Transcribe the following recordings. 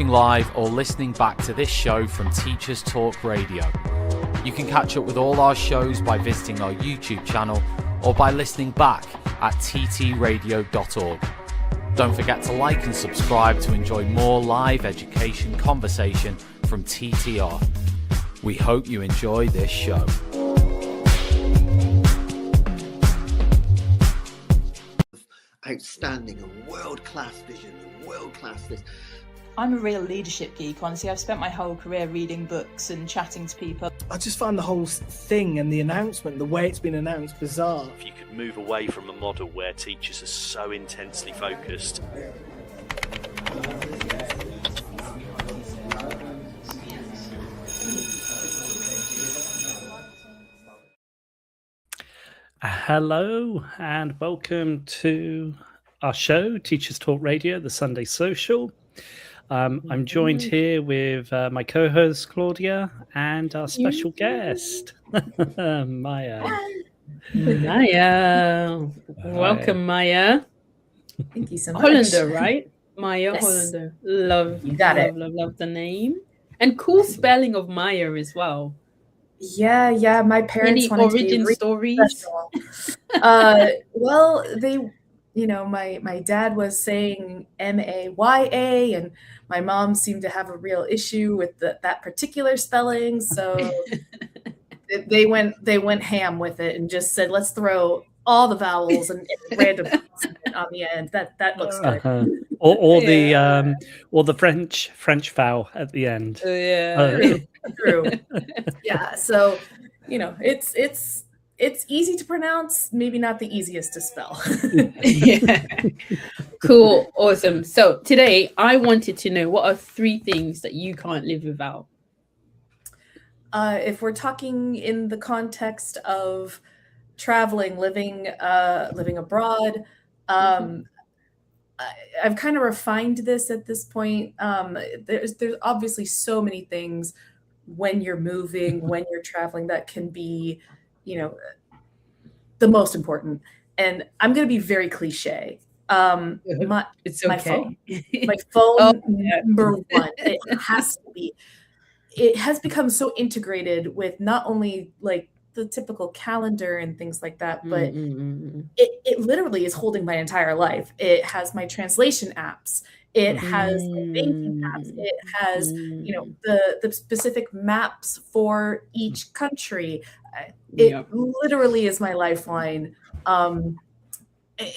watching live or listening back to this show from Teachers Talk Radio. You can catch up with all our shows by visiting our YouTube channel or by listening back at ttradio.org. Don't forget to like and subscribe to enjoy more live education conversation from TTR. We hope you enjoy this show. Outstanding, a world-class vision, a world-class this. I'm a real leadership geek, honestly. I've spent my whole career reading books and chatting to people. I just find the whole thing and the announcement, the way it's been announced, bizarre. If you could move away from a model where teachers are so intensely focused. Hello and welcome to our show, Teachers Talk Radio, the Sunday Social. I'm joined here with my co-host Claudia and our special guest, Maiah. Maiah. Welcome, Maiah. Thank you so much. Hollander, right? Maiah Yes. Hollander. Love, You got it. love the name. And cool spelling of Maiah as well. Yeah. My parents Any wanted to be origin really stories? professional. Well, they, my dad was saying Maya, and my mom seemed to have a real issue with that particular spelling, so they went ham with it and just said, let's throw all the vowels and random consonant on the end. That looks good. Or the French vowel at the end. Yeah. True. Yeah. So, it's easy to pronounce, maybe not the easiest to spell. Yeah. Cool. Awesome. So today I wanted to know, what are 3 things that you can't live without? If we're talking in the context of traveling, living abroad, I've kind of refined this at this point. There's obviously so many things when you're moving, when you're traveling, that can be, the most important. And I'm going to be very cliche. It's okay. My phone, Oh, yeah. number one, it has become so integrated with not only like the typical calendar and things like that, but it literally is holding my entire life. It has my translation apps. It has my banking apps. It has, the specific maps for each country. It literally is my lifeline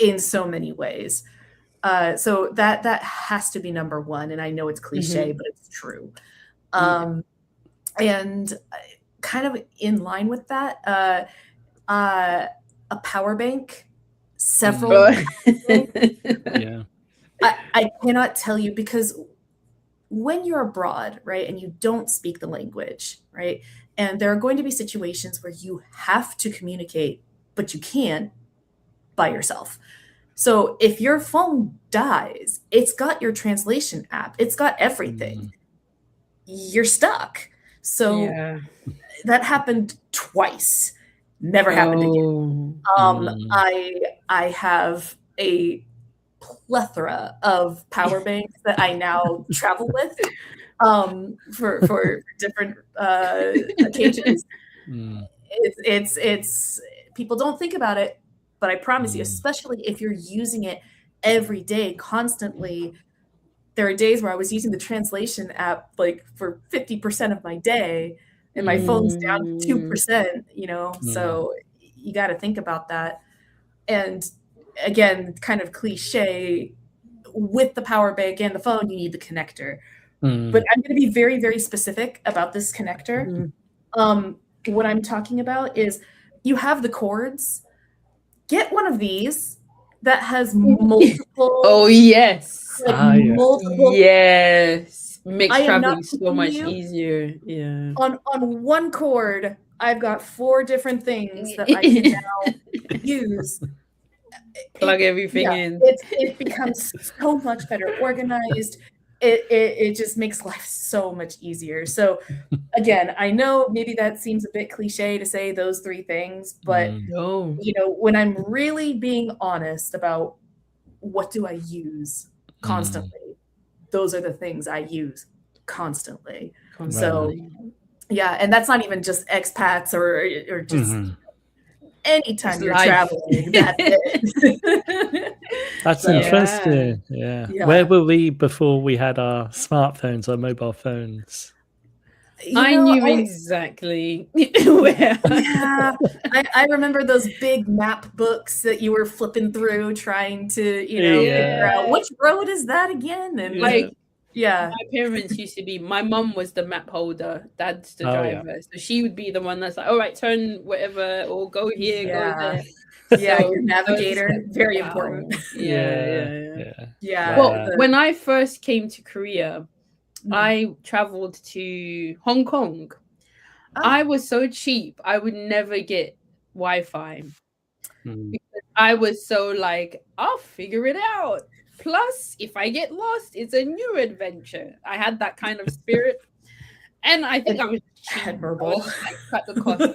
in so many ways. So that has to be number one. And I know it's cliche, but it's true. And kind of in line with that, a power bank, several. Yeah. I cannot tell you, because when you're abroad, right, and you don't speak the language, right, and there are going to be situations where you have to communicate, but you can't by yourself. So if your phone dies, it's got your translation app, it's got everything. You're stuck. So that happened twice. Never happened again. I have a plethora of power banks that I now travel with for different occasions. It's people don't think about it, but I promise you, especially if you're using it every day, constantly, there are days where I was using the translation app like for 50% of my day, and my phone's down 2%, so you got to think about that. And again, kind of cliche, with the power bank and the phone, you need the connector. But I'm going to be very, very specific about this connector. What I'm talking about is, you have the cords. Get one of these that has multiple. Oh, yes. Multiple. Yes. Makes traveling so much you. Easier. Yeah. On one cord, I've got 4 different things that I can now use. Plug everything in. It becomes so much better organized. It just makes life so much easier. So again, I know maybe that seems a bit cliche to say those 3 things, but when I'm really being honest about what do I use constantly, those are the things I use constantly. So yeah, and that's not even just expats or just anytime you're traveling, that's it. That's interesting. Yeah. Where were we before we had our smartphones, our mobile phones? I knew exactly where. I remember those big map books that you were flipping through, trying to, figure out which road is that again, and my parents used to be. My mom was the map holder, dad's the driver, so she would be the one that's like, all right, turn whatever, or go here, go there. Yeah, your navigator, very important. Yeah. Well, when I first came to Korea, I traveled to Hong Kong. I was so cheap, I would never get Wi-Fi because I was so like, I'll figure it out. Plus, if I get lost, it's a new adventure. I had that kind of spirit, and I think I was admirable. I cut the cost.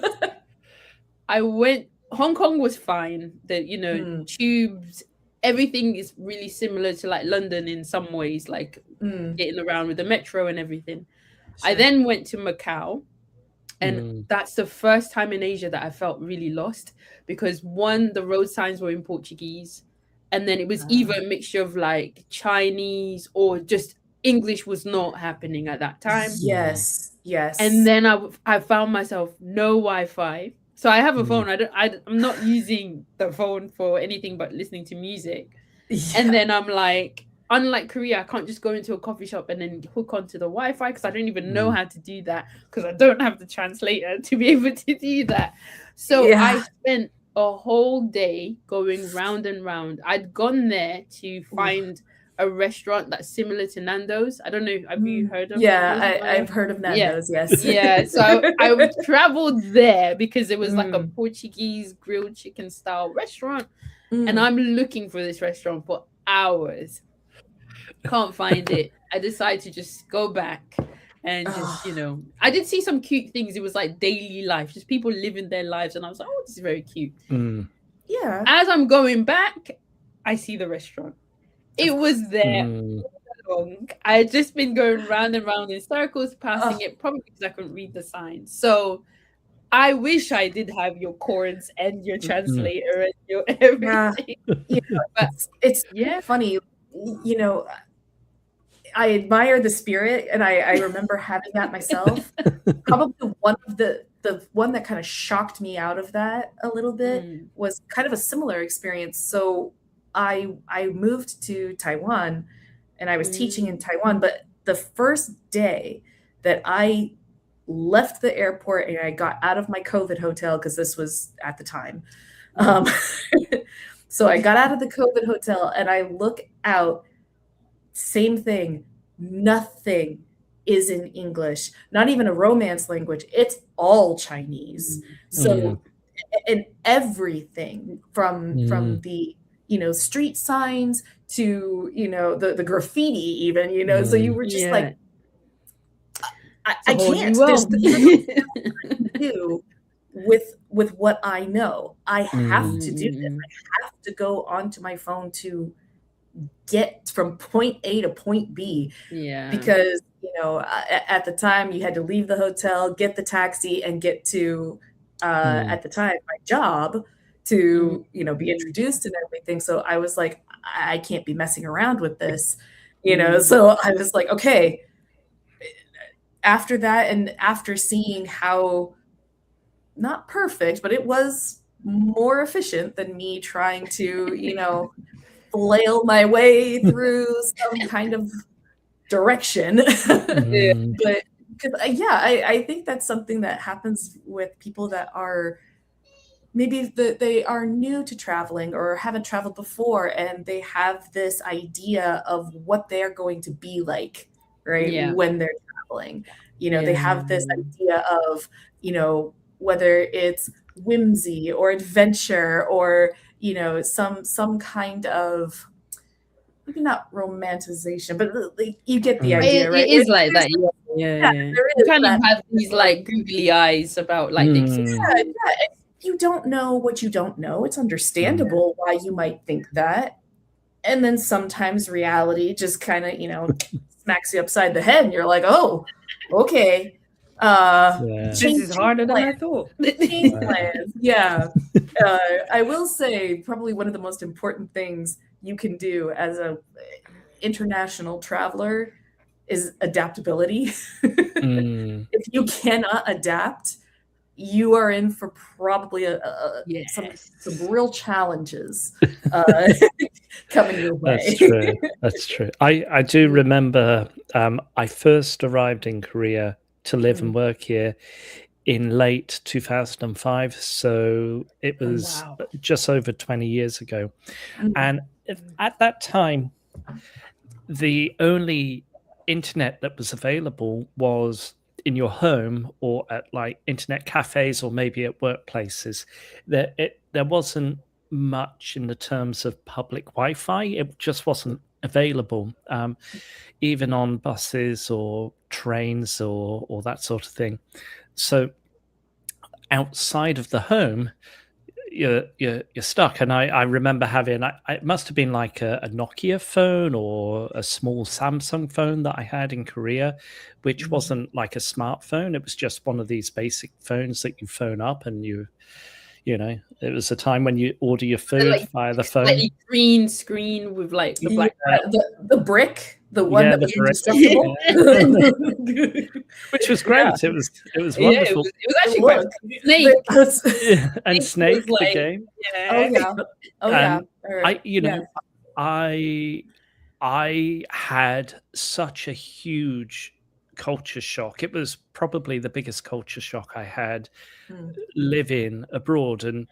I went. Hong Kong was fine. The tubes, everything is really similar to like London in some ways, like getting around with the metro and everything. Sure. I then went to Macau, and that's the first time in Asia that I felt really lost because one, the road signs were in Portuguese, and then it was either a mixture of like Chinese or just English was not happening at that time. Yes. And then I found myself no Wi-Fi. So I have a phone. I'm not using the phone for anything but listening to music. And then I'm like, unlike Korea, I can't just go into a coffee shop and then hook onto the Wi-Fi because I don't even know how to do that because I don't have the translator to be able to do that. So I spent a whole day going round and round. I'd gone there to find a restaurant that's similar to Nando's. I don't know. Have you heard of Nando's? I've heard of Nando's, yes. Yeah, so I traveled there because it was like a Portuguese grilled chicken style restaurant. And I'm looking for this restaurant for hours. Can't find it. I decided to just go back and just, I did see some cute things. It was like daily life, just people living their lives. And I was like, oh, this is very cute. Yeah. As I'm going back, I see the restaurant. It was there all along. I had just been going round and round in circles, passing it, probably because I couldn't read the signs. So I wish I did have your chords and your translator and your everything. But it's funny, I admire the spirit, and I remember having that myself. Probably one of the one that kind of shocked me out of that a little bit was kind of a similar experience. So I moved to Taiwan and I was teaching in Taiwan, but the first day that I left the airport and I got out of my COVID hotel, because this was at the time. So I got out of the COVID hotel and I look out, same thing, nothing is in English, not even a Romance language. It's all Chinese. So, and everything from the, street signs to, the graffiti even, so you were just like, I can't. There's nothing to do with what I know. I have to do this. I have to go onto my phone to get from point A to point B. Yeah. Because, at the time you had to leave the hotel, get the taxi, and get to at the time my job to, be introduced and everything. So I was like, I can't be messing around with this, So I was like, okay. After that, and after seeing how not perfect, but it was more efficient than me trying to, flail my way through some kind of direction. But because I think that's something that happens with people that are maybe they are new to traveling or haven't traveled before, and they have this idea of what they're going to be like, right? When they're traveling, they have this idea of, whether it's whimsy or adventure or, some kind kind maybe not romanticization, but you get the idea, right? It is like that. Yeah. You kind of have these like googly eyes about like things. Yeah. You don't know what you don't know. It's understandable why you might think that. And then sometimes reality just kind of, smacks you upside the head and you're like, oh, okay. This is harder than I thought. Change plans. Yeah. I will say probably one of the most important things you can do as a international traveler is adaptability. If you cannot adapt, you are in for probably some real challenges coming your way. That's true. I do remember I first arrived in Korea to live and work here in late 2005. So it was just over 20 years ago. And at that time, the only internet that was available was in your home or at like internet cafes or maybe at workplaces. There wasn't much in the terms of public Wi-Fi. It just wasn't available, even on buses or trains or that sort of thing. So outside of the home, you're stuck. And I remember having, it must have been like a Nokia phone or a small Samsung phone that I had in Korea, which wasn't like a smartphone. It was just one of these basic phones that you phone up and you know, it was a time when you order your food via the phone. Like green screen with like the black the brick, the one that was indestructible. Which was great. It was wonderful. It was actually great. Snake. And Snake like, the game. I had such a huge culture shock. It was probably the biggest culture shock I had living abroad, and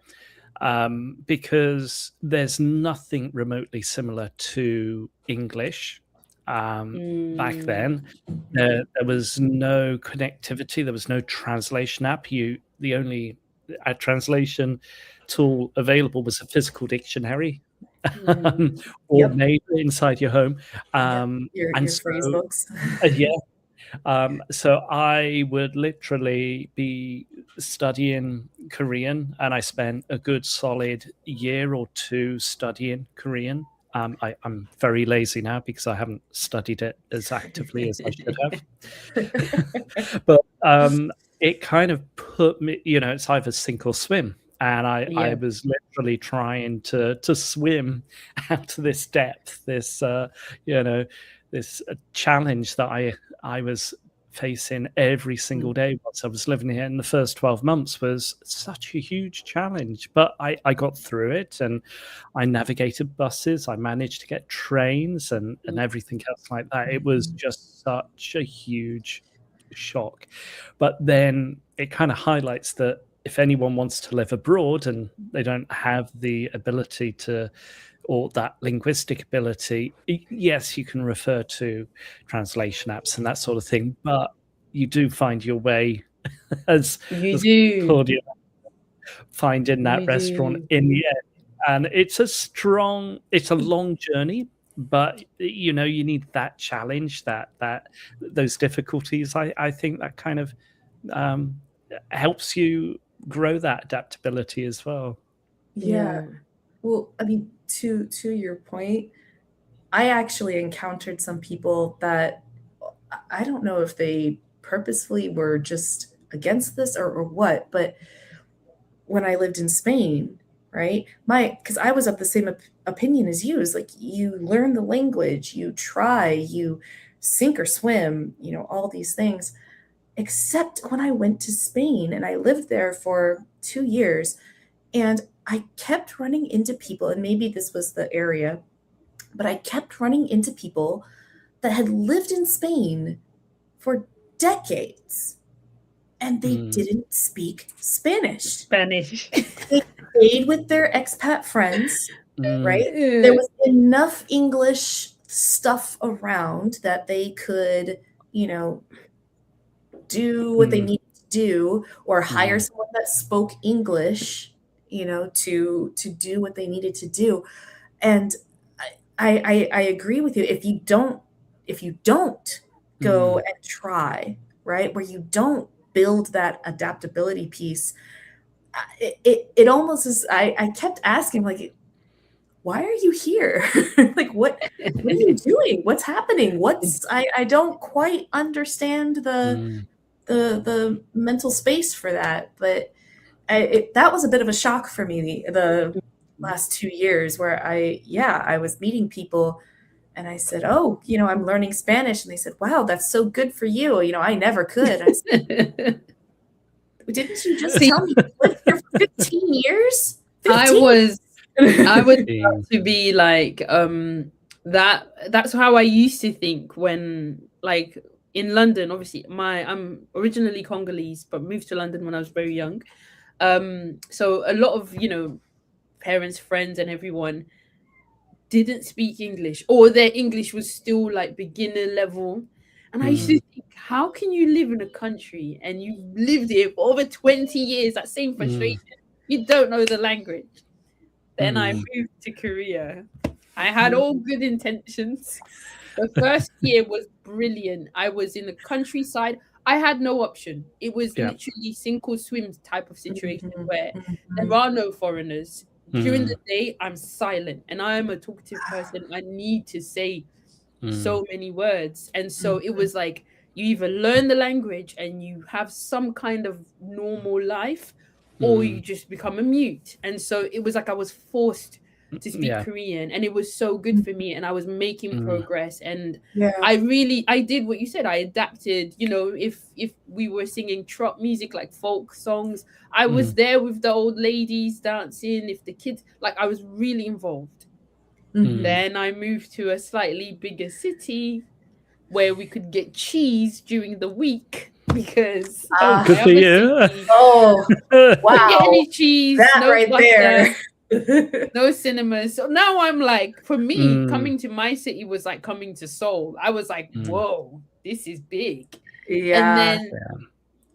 because there's nothing remotely similar to English back then. There was no connectivity, there was no translation app. The only translation tool available was a physical dictionary or made inside your home, your phrase books. So I would literally be studying Korean, and I spent a good solid year or two studying Korean. I'm very lazy now because I haven't studied it as actively as I should have. But it kind of put me, it's either sink or swim. And I was literally trying to swim out to this depth, this this challenge that I was facing every single day once I was living here. And the first 12 months was such a huge challenge, but I got through it, and I navigated buses. I managed to get trains and everything else like that. It was just such a huge shock. But then it kind of highlights that if anyone wants to live abroad and they don't have the ability to, or that linguistic ability, yes, you can refer to translation apps and that sort of thing, but you do find your way as Claudia, finding that restaurant in the end. And it's a long journey, but you need that challenge, that those difficulties. I think that kind of helps you grow that adaptability as well. Yeah. Well, I mean, to your point, I actually encountered some people that I don't know if they purposefully were just against this or what, but when I lived in Spain, right, because I was of the same opinion as you, is like, you learn the language, you try, you sink or swim, all these things, except when I went to Spain and I lived there for 2 years, and I kept running into people, and maybe this was the area, but I kept running into people that had lived in Spain for decades, and they didn't speak Spanish. They stayed with their expat friends, right? There was enough English stuff around that they could, do what they needed to do, or hire someone that spoke English, to do what they needed to do. And I agree with you. If you don't go and try, right, where you don't build that adaptability piece, it almost is. I kept asking, like, why are you here? Like, what are you doing? What's happening? I don't quite understand the mental space for that. But that was a bit of a shock for me the last 2 years, where I was meeting people and I said, oh, I'm learning Spanish. And they said, wow, that's so good for you. I never could. I said, didn't you just tell me you lived here for 15 years? 15? I was about to be like, that's how I used to think when, like, in London. Obviously, I'm originally Congolese, but moved to London when I was very young. So a lot of, parents, friends, and everyone didn't speak English, or their English was still like beginner level. And I used to think, how can you live in a country and you've lived here for over 20 years, that same frustration, you don't know the language? Then I moved to Korea. I had all good intentions. The first year was brilliant. I was in the countryside. I had no option. It was literally sink or swim type of situation where there are no foreigners. During the day, I'm silent, and I am a talkative person. I need to say so many words. And so it was like, you either learn the language and you have some kind of normal life, or you just become a mute. And so it was like I was forced to speak Korean, and it was so good for me, and I was making progress. And I did what you said. I adapted. If we were singing trot music, like folk songs, I was there with the old ladies dancing. If the kids, like, I was really involved. Then I moved to a slightly bigger city where we could get cheese during the week, because good for you. Oh, wow. Get any cheese, That no right butter, there. no cinemas. So now I'm like, for me, coming to my city was like coming to Seoul. I was like, whoa, this is big. And then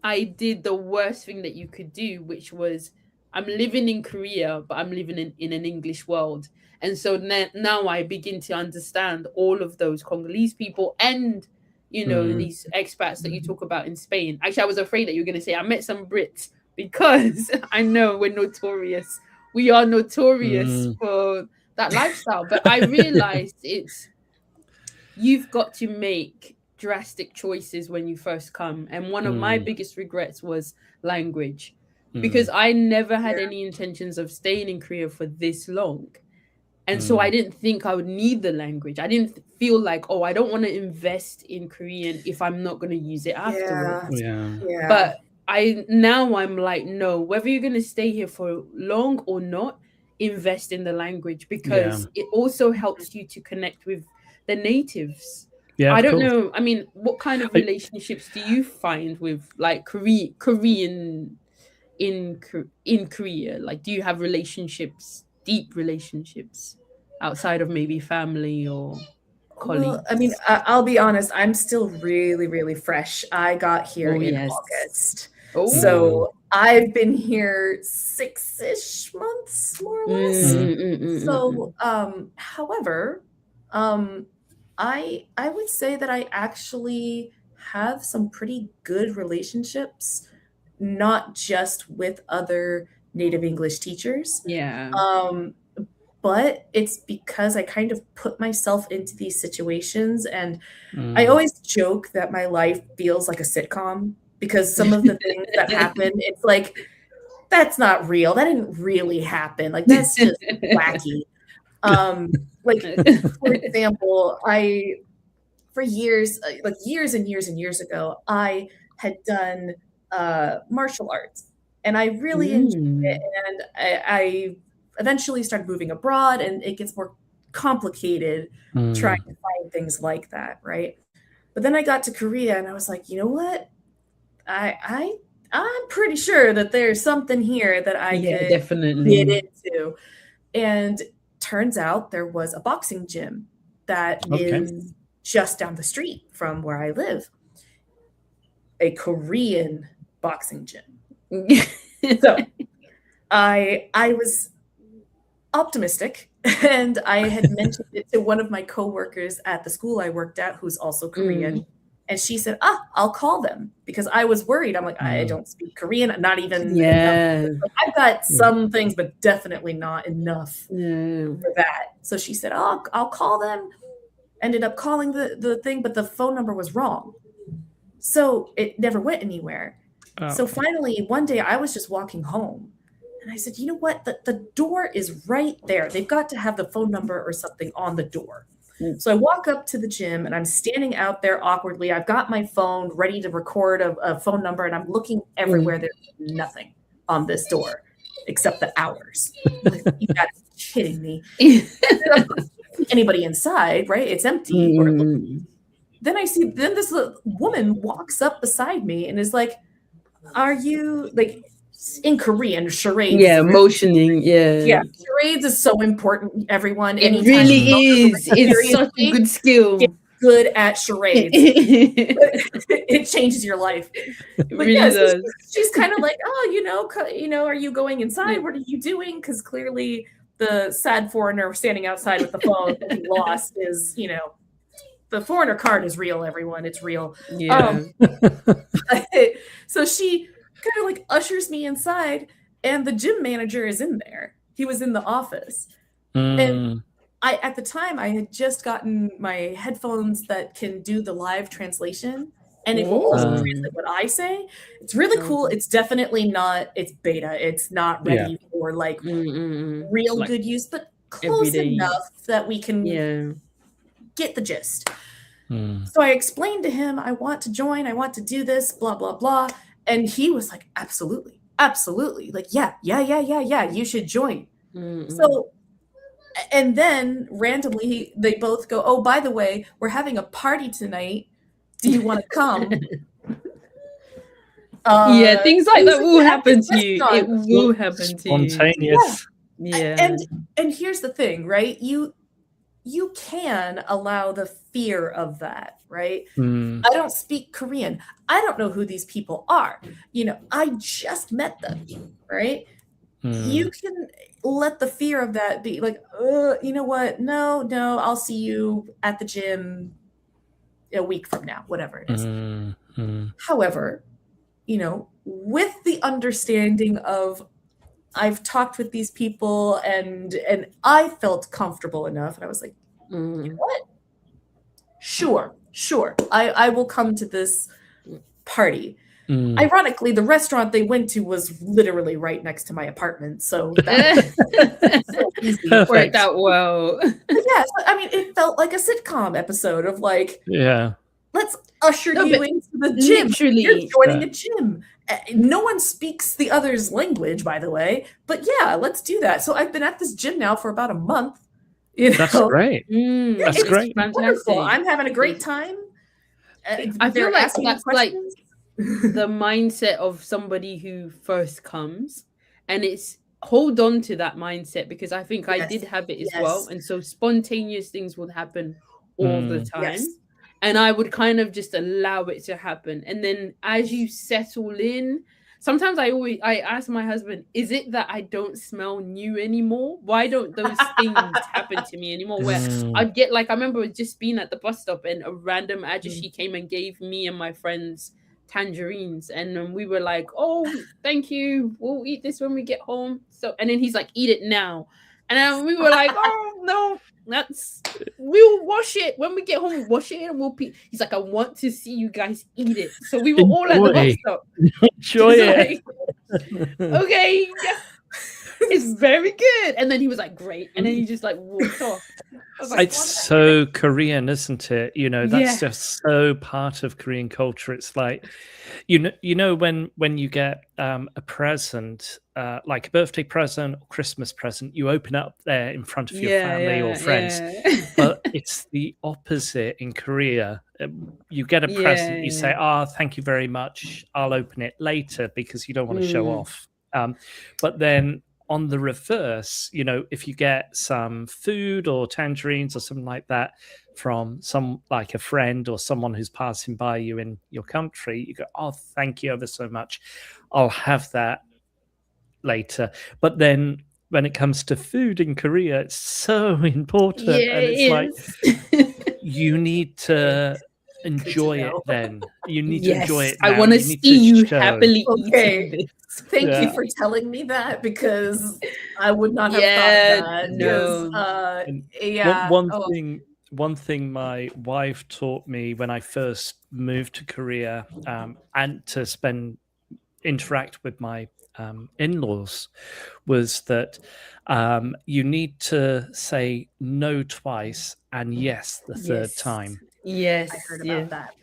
I did the worst thing that you could do, which was, I'm living in Korea, but I'm living in an English world. And so now I begin to understand all of those Congolese people and, these expats that you talk about in Spain. Actually, I was afraid that you were going to say I met some Brits, because I know we're notorious. We are notorious for that lifestyle. But I realized you've got to make drastic choices when you first come. And one of my biggest regrets was language, because I never had any intentions of staying in Korea for this long. And so I didn't think I would need the language. I didn't feel like, oh, I don't want to invest in Korean if I'm not going to use it afterwards. But I'm like, no, whether you're going to stay here for long or not, invest in the language, because it also helps you to connect with the natives. I don't know. I mean, what kind of relationships do you find with, like, Korean in Korea? Like, do you have deep relationships outside of maybe family or colleagues? Well, I mean, I'll be honest, I'm still really, really fresh. I got here in August. So I've been here 6-ish months, more or less. So, however, I would say that I actually have some pretty good relationships, not just with other native English teachers. But it's because I kind of put myself into these situations, and I always joke that my life feels like a sitcom, because some of the things that happen, it's like, that's not real. That didn't really happen. Like, that's just wacky. Like, for example, for years, like years and years and years ago, I had done martial arts, and I really enjoyed it. And I eventually started moving abroad, and it gets more complicated trying to find things like that, right? But then I got to Korea, and I was like, you know what? I'm pretty sure that there's something here that I could definitely get into. And turns out there was a boxing gym that is just down the street from where I live. A Korean boxing gym. So I was optimistic, and I had mentioned it to one of my coworkers at the school I worked at, who's also Korean. And she said, I'll call them, because I was worried. I'm like, I don't speak Korean, not even Yeah. enough. Like, I've got some things, but definitely not enough for that. So she said, I'll call them. Ended up calling the thing, but the phone number was wrong. So it never went anywhere. So finally, one day I was just walking home, and I said, you know what? The door is right there. They've got to have the phone number or something on the door. So I walk up to the gym, and I'm standing out there awkwardly. I've got my phone ready to record a phone number, and I'm looking everywhere. There's nothing on this door except the hours. I'm like, you gotta be kidding me. Anybody inside, right? It's empty. Then I see, this woman walks up beside me and is like, are you, like, in Korean, charades? Yeah, motioning. Yeah, charades is so important, everyone. It really is. It's such a good skill. Get good at charades. It changes your life. It really does. She's kind of like, are you going inside? What are you doing? Because clearly the sad foreigner standing outside with the phone that he lost is, the foreigner card is real, everyone. It's real. Yeah. So she kind of like ushers me inside, and the gym manager is in there. He was in the office. And at the time, I had just gotten my headphones that can do the live translation, and it will also translate what I say. It's really cool. It's definitely not, it's beta. It's not ready for like real like good use, but close enough that we can get the gist. So I explained to him, I want to join, I want to do this, blah, blah, blah. And he was like, absolutely. Like, yeah, you should join. So, and then randomly they both go, oh, by the way, we're having a party tonight. Do you want to come? Things like that will happen to you. It will happen to you. Spontaneous. Yeah. And here's the thing, right? You can allow the fear of that, right? I don't speak Korean. I don't know who these people are. I just met them, right? You can let the fear of that be like, you know what? No, I'll see you at the gym a week from now, whatever it is. However, with the understanding of, I've talked with these people and I felt comfortable enough, and I was like, you know what? Sure. I will come to this party. Ironically, the restaurant they went to was literally right next to my apartment, so that so easy. Worked out well. Yes, I mean, it felt like a sitcom episode of like, let's usher you into the gym. Literally. You're joining a gym. No one speaks the other's language, by the way, but yeah, let's do that. So I've been at this gym now for about a month. That's great. That's great. Wonderful. I'm having a great time. I feel like that's like the mindset of somebody who first comes, and it's hold on to that mindset, because I think I did have it as well, and so spontaneous things would happen all the time, and I would kind of just allow it to happen, and then as you settle in, sometimes I ask my husband, is it that I don't smell new anymore? Why don't those things happen to me anymore? Where I'd get like, I remember just being at the bus stop and a random ajushi came and gave me and my friends tangerines, and we were like, oh, thank you, we'll eat this when we get home. So, and then he's like, eat it now. And then we were like, oh no, we'll wash it when we get home. We'll wash it and we'll pee. He's like, I want to see you guys eat it. So we were all at the bus stop. Enjoy it. Like, okay, it's very good. And then he was like, great. And then he just like walked off. Like, it's so Korean, isn't it? That's just so part of Korean culture. It's like, when you get a present, like a birthday present or Christmas present, you open up there in front of your family or friends. But it's the opposite in Korea. You get a present, you say, thank you very much, I'll open it later, because you don't want to show off. But then on the reverse, if you get some food or tangerines or something like that from like a friend or someone who's passing by you in your country, you go, oh, thank you ever so much, I'll have that later. But then when it comes to food in Korea, it's so important. And it's like, you need to enjoy it know. then. You need to enjoy it I now. want to need see you show. happily Okay. eating Thank Yeah. you for telling me that, because I would not have Yeah, thought of that. no. 'Cause, And yeah. one thing my wife taught me when I first moved to Korea, and to interact with my in-laws, was that you need to say no twice and yes the third Yes. time. Yes. I heard yeah. about that.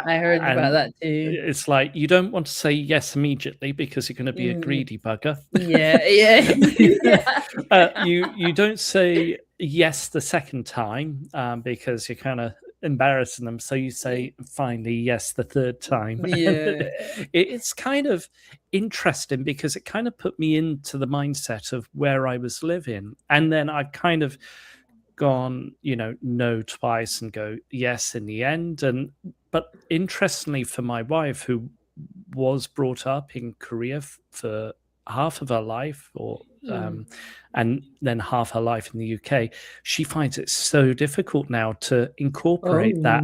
I heard about and that too. it's like you don't want to say yes immediately because you're going to be a greedy bugger. Yeah. You don't say yes the second time because you're kind of embarrassing them, so you say finally yes the third time. Yeah. It's kind of interesting because it kind of put me into the mindset of where I was living, and then I've kind of gone, no twice and go yes in the end. But interestingly, for my wife, who was brought up in Korea for half of her life, and then half her life in the UK, she finds it so difficult now to incorporate that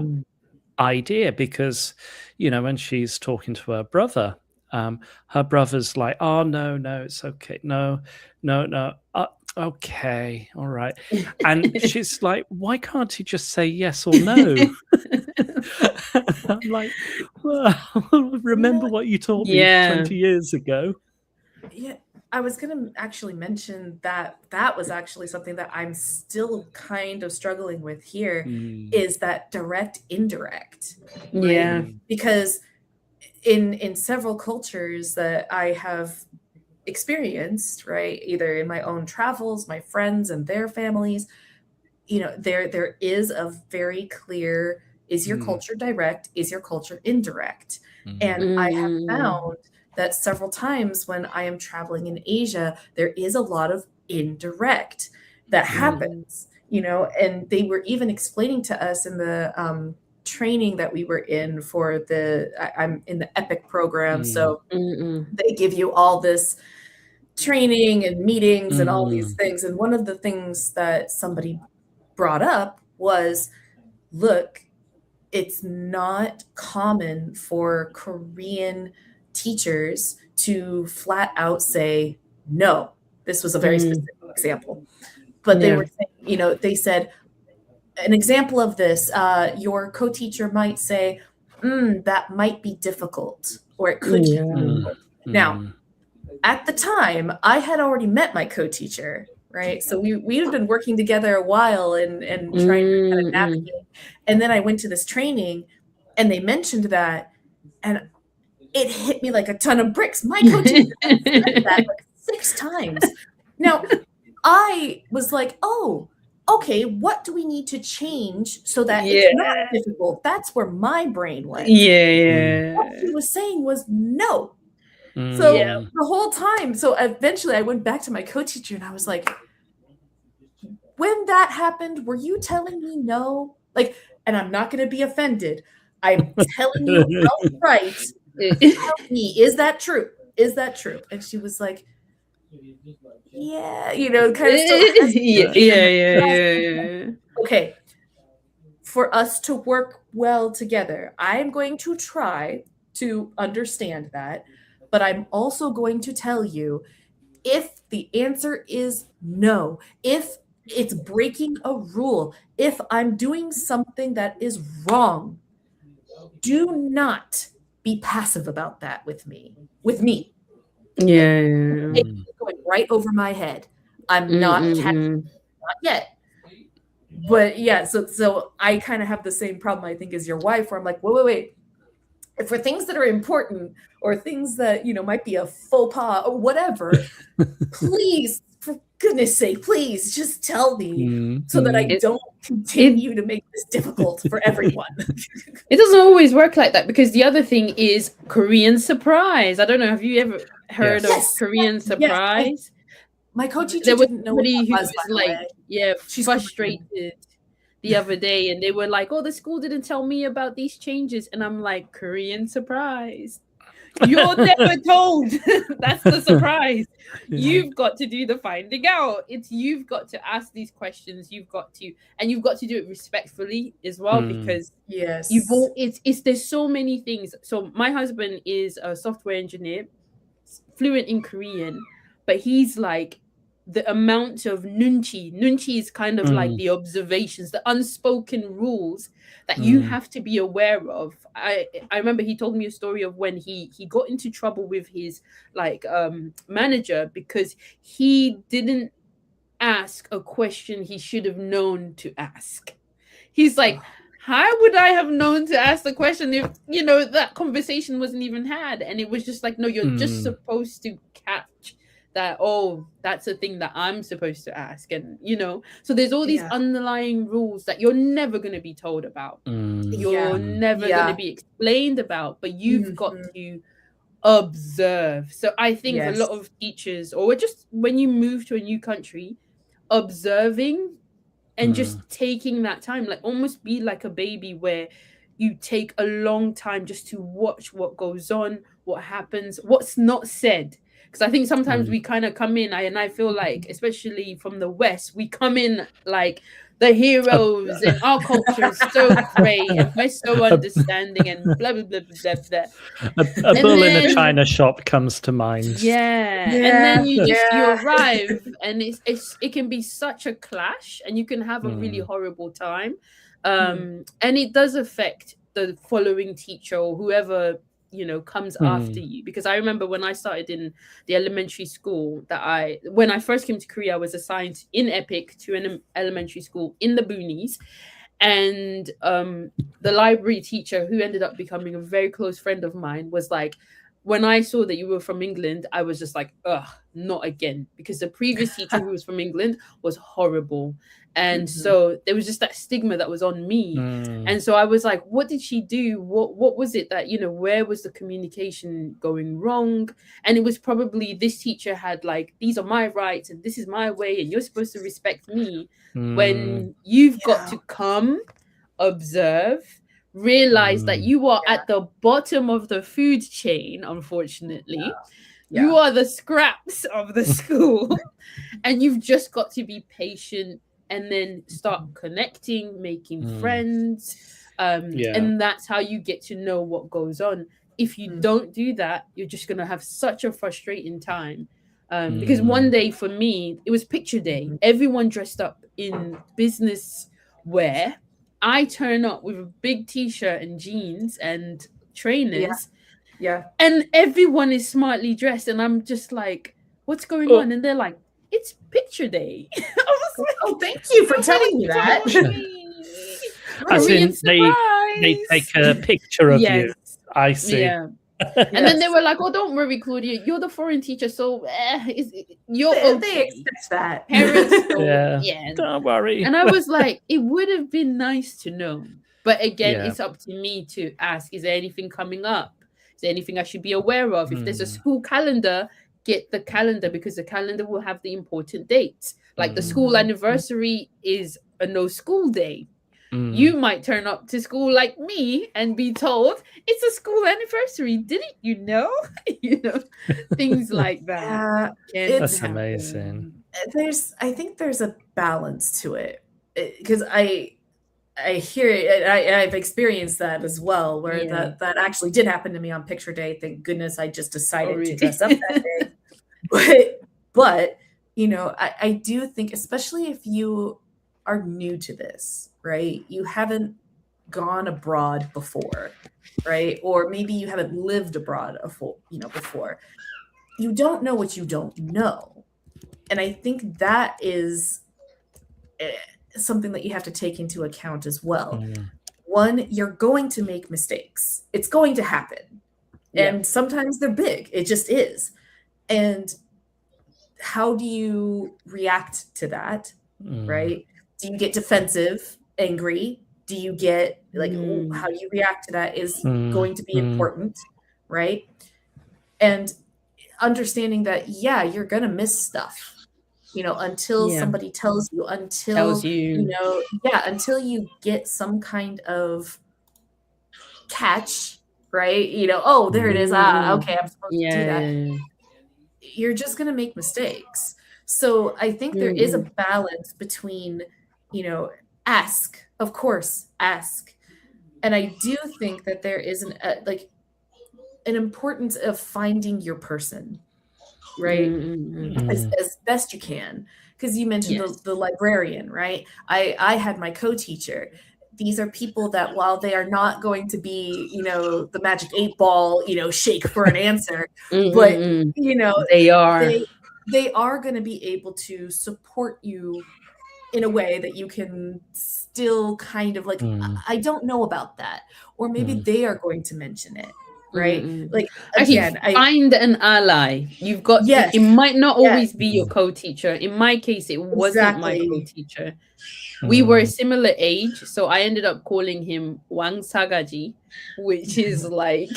idea, because when she's talking to her brother, her brother's like, oh no, it's okay, no, okay, all right. And she's like, why can't he just say yes or no? I'm like, well, remember what you told me 20 years ago. Yeah, I was going to actually mention that was actually something that I'm still kind of struggling with here, is that direct indirect. Right? Yeah. Because in several cultures that I have experienced, right, either in my own travels, my friends and their families, there is a very clear, is your culture direct, is your culture indirect? And I have found that several times when I am traveling in Asia, there is a lot of indirect that happens, and they were even explaining to us in the training that we were in for I'm in the EPIC program. So they give you all this training and meetings and all these things. And one of the things that somebody brought up was, look, it's not common for Korean teachers to flat out say no. This was a very specific example. But they were saying, they said, an example of this, your co-teacher might say, that might be difficult, or it could be difficult. Now, at the time, I had already met my co-teacher, right? So we had been working together a while and trying to kind of navigate. And then I went to this training and they mentioned that, and it hit me like a ton of bricks. My co-teacher said that like 6 times. Now, I was like, oh, okay, what do we need to change so that it's not difficult? That's where my brain went. What he was saying was no. So the whole time, so eventually I went back to my co-teacher and I was like, when that happened, were you telling me no? Like, and I'm not going to be offended. I'm telling you outright. Tell me, is that true? Is that true? And she was like, yeah, kind of still. Yeah. Okay. For us to work well together, I'm going to try to understand that, but I'm also going to tell you, if the answer is no, if it's breaking a rule, if I'm doing something that is wrong, do not be passive about that with me. It's going right over my head. I'm not catching, not yet. But yeah, so I kind of have the same problem, I think, as your wife, where I'm like, wait. If for things that are important or things that, might be a faux pas or whatever, please, for goodness sake, please just tell me so that I don't continue to make this difficult for everyone. It doesn't always work like that, because the other thing is Korean surprise. I don't know. Have you ever heard of Korean surprise? My co-teacher didn't know what that who was, was by the like, way. she's frustrated the other day, and they were like, oh, the school didn't tell me about these changes. And I'm like, Korean surprise. You're never told. That's the surprise. Yeah. You've got to do the finding out. You've got to ask these questions. You've got to do it respectfully as well, because Yes. there's so many things. So my husband is a software engineer, fluent in Korean, but he's like, the amount of nunchi is kind of like the observations, the unspoken rules that you have to be aware of. I remember he told me a story of when he got into trouble with his manager because he didn't ask a question he should have known to ask. He's like, how would I have known to ask the question if, that conversation wasn't even had? And it was just like, no, you're just supposed to catch that, oh, that's a thing that I'm supposed to ask. And, so there's all these underlying rules that you're never going to be told about. You're never going to be explained about, but you've got to observe. So I think a lot of teachers, or just when you move to a new country, observing and just taking that time, like almost be like a baby where you take a long time just to watch what goes on, what happens, what's not said. Because I think sometimes we kind of come in, and I feel like, especially from the West, we come in like the heroes and our culture is so great and we're so understanding and blah, blah, blah, blah, blah. A bull in a china shop comes to mind. Yeah. And then you arrive, and it can be such a clash, and you can have a really horrible time. And it does affect the following teacher or whoever comes after you. Because I remember when I started in the elementary school when I first came to Korea, I was assigned in Epic to an elementary school in the boonies. And the library teacher, who ended up becoming a very close friend of mine, was like, when I saw that you were from England, I was just like, ugh, not again. Because the previous teacher who was from England was horrible. And so there was just that stigma that was on me. And so I was like, what did she do? What was it that, where was the communication going wrong? And it was probably this teacher had like, these are my rights and this is my way and you're supposed to respect me. When you've got to come, observe, realize that you are at the bottom of the food chain, unfortunately. You are the scraps of the school. And you've just got to be patient and then start connecting, making friends. And that's how you get to know what goes on. If you don't do that, you're just going to have such a frustrating time. Because one day for me, it was picture day. Everyone dressed up in business wear. I turn up with a big t-shirt and jeans and trainers. And everyone is smartly dressed. And I'm just like, what's going on? And they're like, it's picture day. I was like, oh, thank you for telling me that. As in, they take a picture of you. I see. Yeah. And then they were like, oh, don't worry, Claudia, you're the foreign teacher, so you're okay. They expect that. Parents don't worry. And I was like, it would have been nice to know. But again, it's up to me to ask, is there anything coming up? Is there anything I should be aware of? If there's a school calendar, get the calendar, because the calendar will have the important dates. Like the school anniversary is a no school day. You might turn up to school like me and be told it's a school anniversary. Didn't you know? Things like that. That's amazing. I think there's a balance to it, because I hear it. I've experienced that as well, where that actually did happen to me on picture day. Thank goodness I just decided to dress up that day. But I do think, especially if you are new to this, right? You haven't gone abroad before, right? Or maybe you haven't lived abroad before. You don't know what you don't know. And I think that is something that you have to take into account as well. One, you're going to make mistakes. It's going to happen. And sometimes they're big. It just is. And how do you react to that, right? Do you get defensive, angry? Do you get how you react to that is going to be important, right? And understanding that, you're going to miss stuff, until somebody tells you, until you get some kind of catch right? You know, oh, there it is. Okay, I'm supposed to do that. Yeah. You're just going to make mistakes. So I think there is a balance between, you know, ask, of course, ask. And I do think that there is an importance of finding your person, right? As best you can. Because you mentioned the librarian, right? I had my co-teacher. These are people that while they are not going to be, you know, the magic 8-ball, you know, shake for an answer, but, you know, they are going to be able to support you in a way that you can still kind of like, I don't know about that. Or maybe they are going to mention it. Right. Like, again, find an ally. You've got, it might not always be your co-teacher. In my case, it wasn't my co-teacher. We were a similar age, so I ended up calling him Wang Sagaji, which is like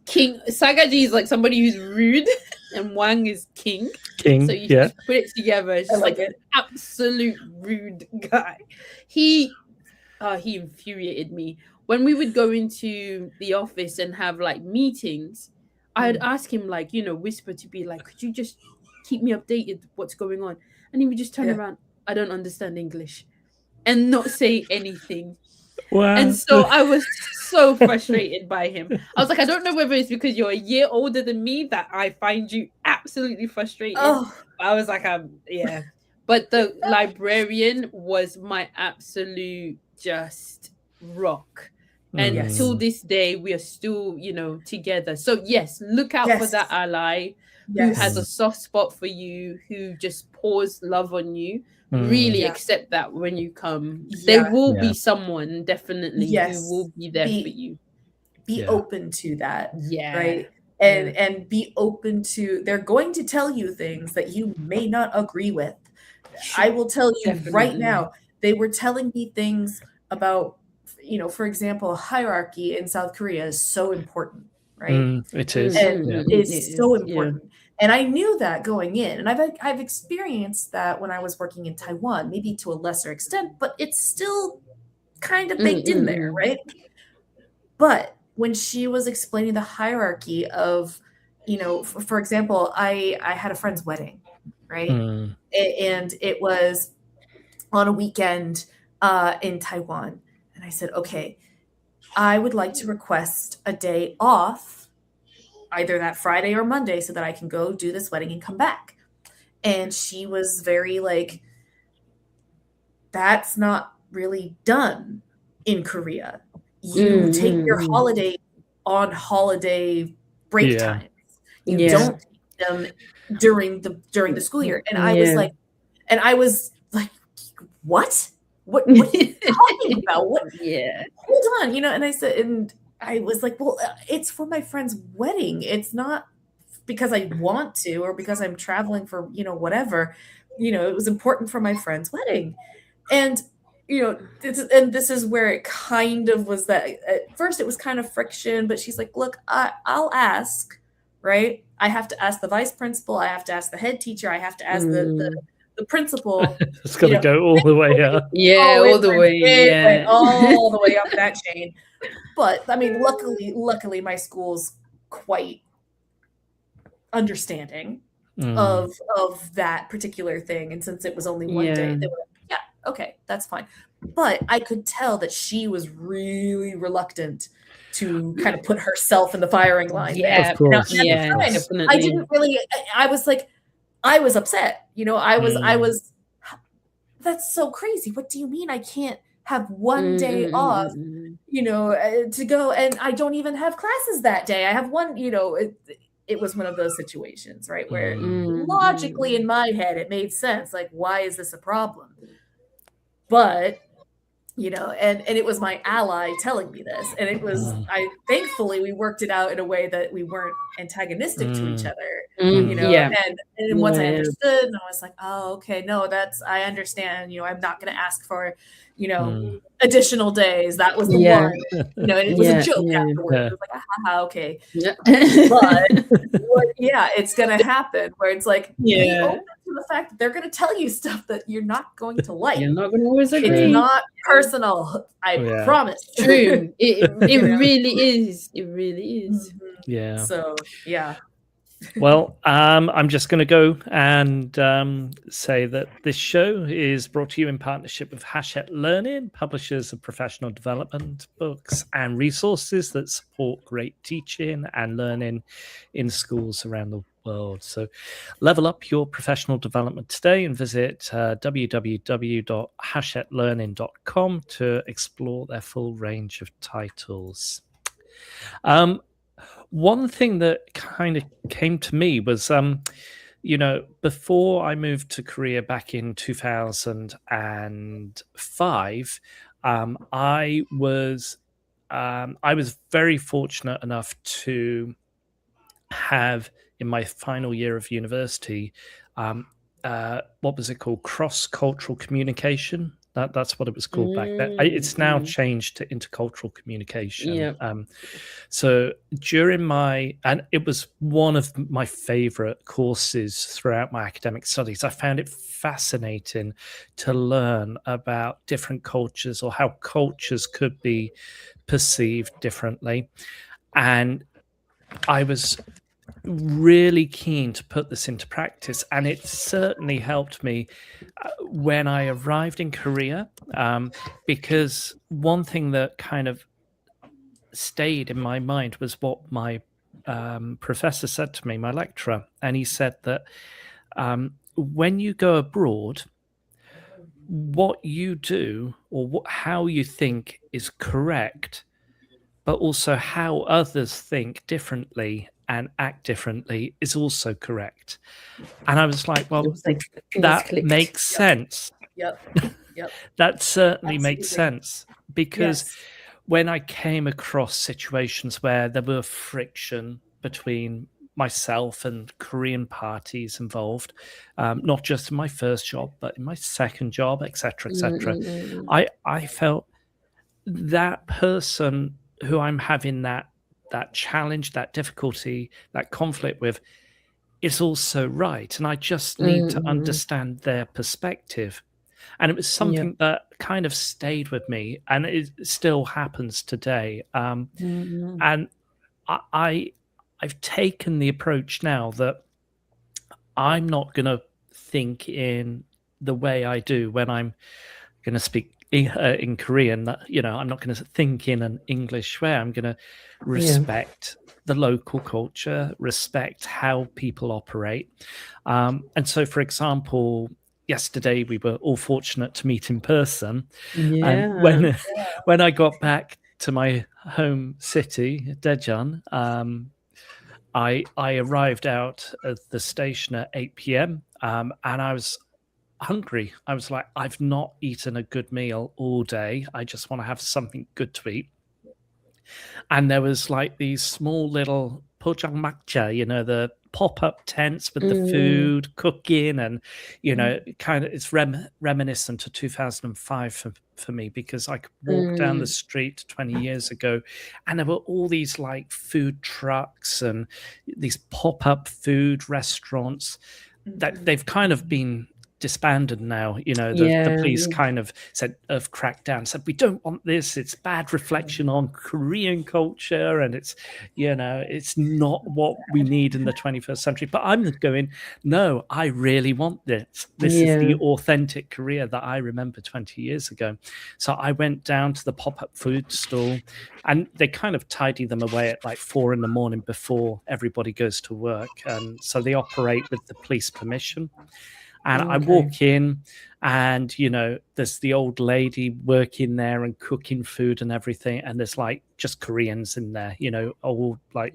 king. Sagaji is like somebody who's rude, and Wang is king. So you just put it together. It's just like an absolute rude guy. He infuriated me. When we would go into the office and have like meetings, I'd ask him, like, you know, whisper to be like, could you just keep me updated what's going on? And he would just turn around, I don't understand English, and not say anything. Wow. And so I was so frustrated by him. I was like, I don't know whether it's because you're a year older than me that I find you absolutely frustrated. I was like, yeah. But the librarian was my absolute just rock. And till this day, we are still, you know, together. So yes, look out for that ally who has a soft spot for you, who just pours love on you. Really accept that when you come. There will be someone definitely who will be there for you. Be open to that. Right. And be open to, they're going to tell you things that you may not agree with. I will tell you right now, they were telling me things about, you know, for example, hierarchy in South Korea is so important, right? It is. And it's so important. And I knew that going in. And I've experienced that when I was working in Taiwan, maybe to a lesser extent, but it's still kind of baked in there, right? But when she was explaining the hierarchy of, you know, for example, I had a friend's wedding, right? And it was on a weekend in Taiwan. And I said, okay, I would like to request a day off, either that Friday or Monday, so that I can go do this wedding and come back. And she was very like, that's not really done in Korea. You take your holiday on holiday break times. You don't take them during the school year. And I was like, what? What are you talking about? What? Hold on, you know. And I said, and I was like, well, it's for my friend's wedding. It's not because I want to or because I'm traveling for, you know, whatever. You know, it was important for my friend's wedding. And, you know, this is where it kind of was that at first it was kind of friction, but she's like, look, I'll ask, right? I have to ask the vice principal. I have to ask the head teacher. I have to ask the principal. It's got to go all the way up. All the way. All the way up that chain. But I mean, luckily, my school's quite understanding of that particular thing. And since it was only one day, they were like, okay, that's fine. But I could tell that she was really reluctant to kind of put herself in the firing line. Of course. Definitely. I didn't really. I was like, I was upset. You know, I was. That's so crazy. What do you mean I can't have one day off, you know, to go, and I don't even have classes that day. I have one, you know, it was one of those situations, right? Where logically in my head, it made sense. Like, why is this a problem? But, you know, and it was my ally telling me this. And it was, thankfully we worked it out in a way that we weren't antagonistic to each other, you know, and once I understood, and I was like, oh, okay, no, I understand, you know, I'm not going to ask for, you know, additional days. That was the one, you know, and it was a joke afterwards. It was like, okay. But it's going to happen where it's like, be open to the fact that they're going to tell you stuff that you're not going to like. You're not going to always agree. It's not personal. I promise. True. It really is. It really is. Yeah. So, yeah. Well, I'm just going to go and say that this show is brought to you in partnership with Hachette Learning, publishers of professional development books and resources that support great teaching and learning in schools around the world. So level up your professional development today and visit www.hachetlearning.com to explore their full range of titles. One thing that kind of came to me was, before I moved to Korea back in 2005, I was very fortunate enough to have, in my final year of university, what was it called? Cross-cultural communication. That's what it was called back then. It's now changed to intercultural communication. Yeah. So during and it was one of my favorite courses throughout my academic studies. I found it fascinating to learn about different cultures or how cultures could be perceived differently. And I was really keen to put this into practice, and it certainly helped me when I arrived in Korea, because one thing that kind of stayed in my mind was what my professor said to me, my lecturer, and he said that when you go abroad, what you do or how you think is correct, but also how others think differently and act differently is also correct. And I was like, well, that makes sense. Yep. That certainly makes Absolutely. sense, because when I came across situations where there were friction between myself and Korean parties involved, not just in my first job, but in my second job, etc., I felt that person who I'm having that challenge, that difficulty, that conflict with is also right. And I just need to understand their perspective. And it was something that kind of stayed with me, and it still happens today. And I've taken the approach now that I'm not going to think in the way I do when I'm going to speak in Korean. That, I'm not going to think in an English way. I'm going to respect the local culture, respect how people operate. And so, for example, yesterday we were all fortunate to meet in person. And when I got back to my home city, Daejeon, I arrived out at the station at 8 p.m. And I was hungry. I was like, I've not eaten a good meal all day. I just want to have something good to eat. And there was like these small little pojangmakja, the pop-up tents with the food cooking, and kind of it's reminiscent to 2005 for me, because I could walk down the street 20 years ago and there were all these like food trucks and these pop-up food restaurants that they've kind of been disbanded now. The police kind of cracked down, said we don't want this, it's bad reflection on Korean culture, and it's it's not what we need in the 21st century. But I'm going, no, I really want this is the authentic Korea that I remember 20 years ago. So I went down to the pop-up food stall, and they kind of tidy them away at like 4 a.m. before everybody goes to work, and so they operate with the police permission. And I walk in, and there's the old lady working there and cooking food and everything, and there's like just Koreans in there, all like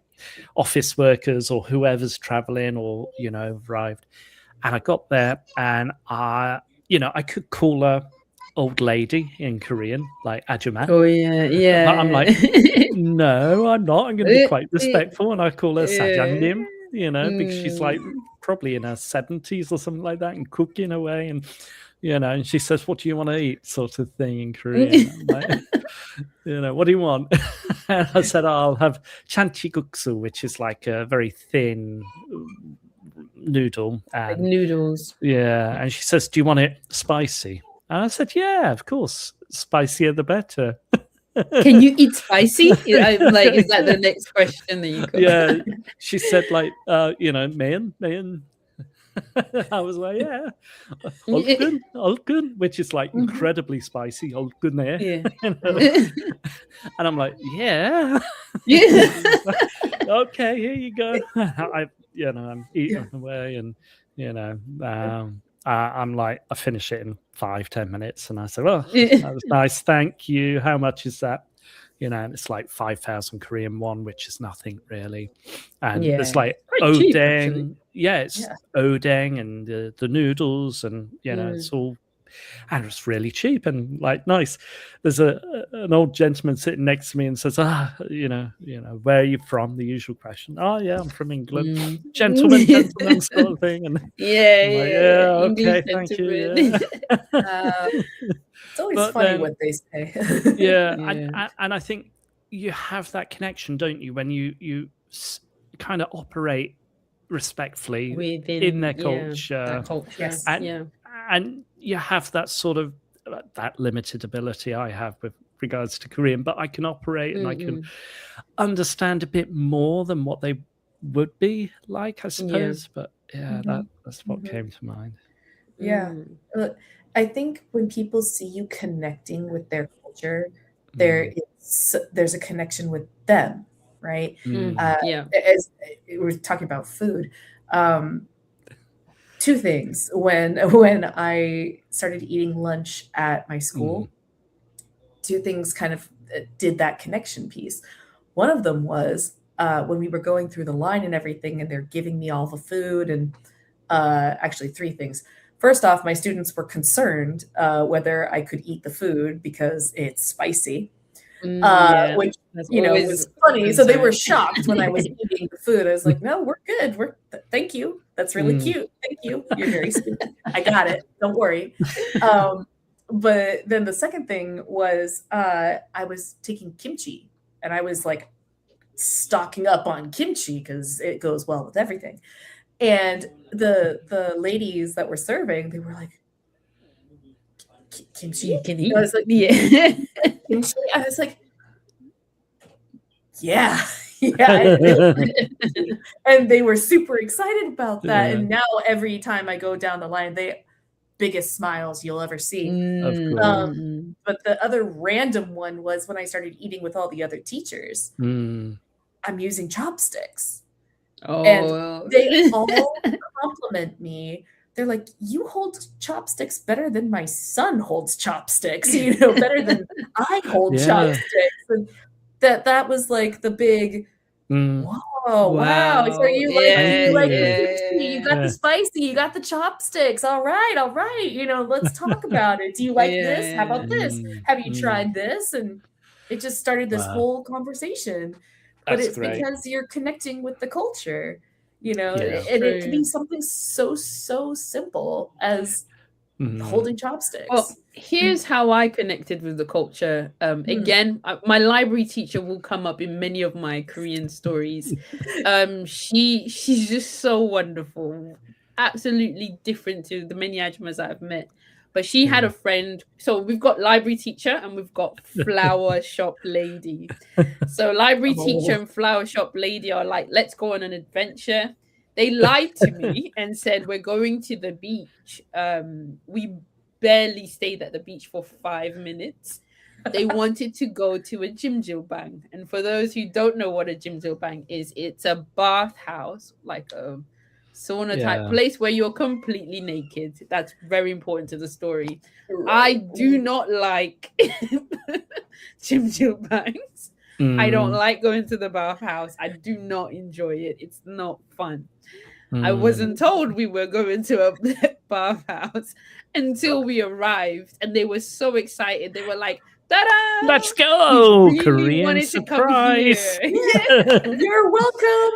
office workers or whoever's traveling or arrived. And I got there, and I could call her old lady in Korean, like Ajuma. But I'm like, no, I'm not. I'm going to be quite respectful, and I call her Sajangnim, because she's like probably in her 70s or something like that, and cooking away, and and she says, what do you want to eat, sort of thing, in Korean. I'm like, what do you want? And I said, I'll have chanchiguksu, which is like a very thin, noodle. Like And noodles. yeah, and she says, "Do you want it spicy?" And I said, "Yeah, of course. Spicier the better." Can you eat spicy? I'm like, is that the next question that you got? Yeah, she said, like, man. I was like, yeah, all good, which is like incredibly spicy, all good there. Yeah. And I'm like, yeah, Yeah. okay, here you go. I'm eating away, and I'm like, I finish it in 5-10 minutes, and I said, well, that was nice, thank you. How much is that? And it's like 5,000 Korean won, which is nothing really. And there's like Quite cheap, odeng, actually. it's odeng and the noodles, and it's all, and it's really cheap and like nice. There's an old gentleman sitting next to me and says, where are you from? The usual question. Oh yeah, I'm from England. Gentleman sort of thing. And okay, thank you. Yeah. It's always funny what they say. And I think you have that connection, don't you, when you kind of operate respectfully within their culture. Yes. And you have that sort of that limited ability I have with regards to Korean, but I can operate and I can understand a bit more than what they would be like, I suppose. But that's what came to mind. Yeah. I think when people see you connecting with their culture, there's a connection with them, right? As we're talking about food, two things. When I started eating lunch at my school, two things kind of did that connection piece. One of them was when we were going through the line and everything, and they're giving me all the food, and actually three things. First off, my students were concerned whether I could eat the food because it's spicy, which was funny. So they were shocked when I was eating the food. I was like, "No, we're good. Thank you. That's really cute. Thank you. You're very sweet. I got it. Don't worry." But then the second thing was I was taking kimchi, and I was like stocking up on kimchi because it goes well with everything. And the ladies that were serving, they were like, "Kimchi?" You can eat. I was like, "Yeah." Kimchi? I was like, yeah. And they were super excited about that. And now every time I go down the line, biggest smiles you'll ever see. Of course. But the other random one was when I started eating with all the other teachers. I'm using chopsticks. And they all compliment me. They're like, "You hold chopsticks better than my son holds chopsticks, better than I hold chopsticks." And that was like the big, whoa, wow. So you like you got the spicy, you got the chopsticks. All right. Let's talk about it. Do you like this? How about this? Have you tried this? And it just started this whole conversation. But it's great because you're connecting with the culture, and it can be something so simple as holding chopsticks. Well, here's how I connected with the culture. Again, my library teacher will come up in many of my Korean stories. She's just so wonderful, absolutely different to the many Ajmas I've met. But she had a friend. So we've got library teacher and we've got flower shop lady. So library teacher and flower shop lady are like, "Let's go on an adventure." They lied to me and said, "We're going to the beach." We barely stayed at the beach for 5 minutes. They wanted to go to a jjimjilbang. And for those who don't know what a jjimjilbang is, it's a bathhouse, like a sauna type place where you're completely naked. That's very important to the story. I do not like jjimjilbangs. I don't like going to the bathhouse. I do not enjoy it. It's not fun. I wasn't told we were going to a bathhouse until we arrived, and they were so excited. They were like, "Ta-da! Let's go! Really Korean surprise! You're welcome."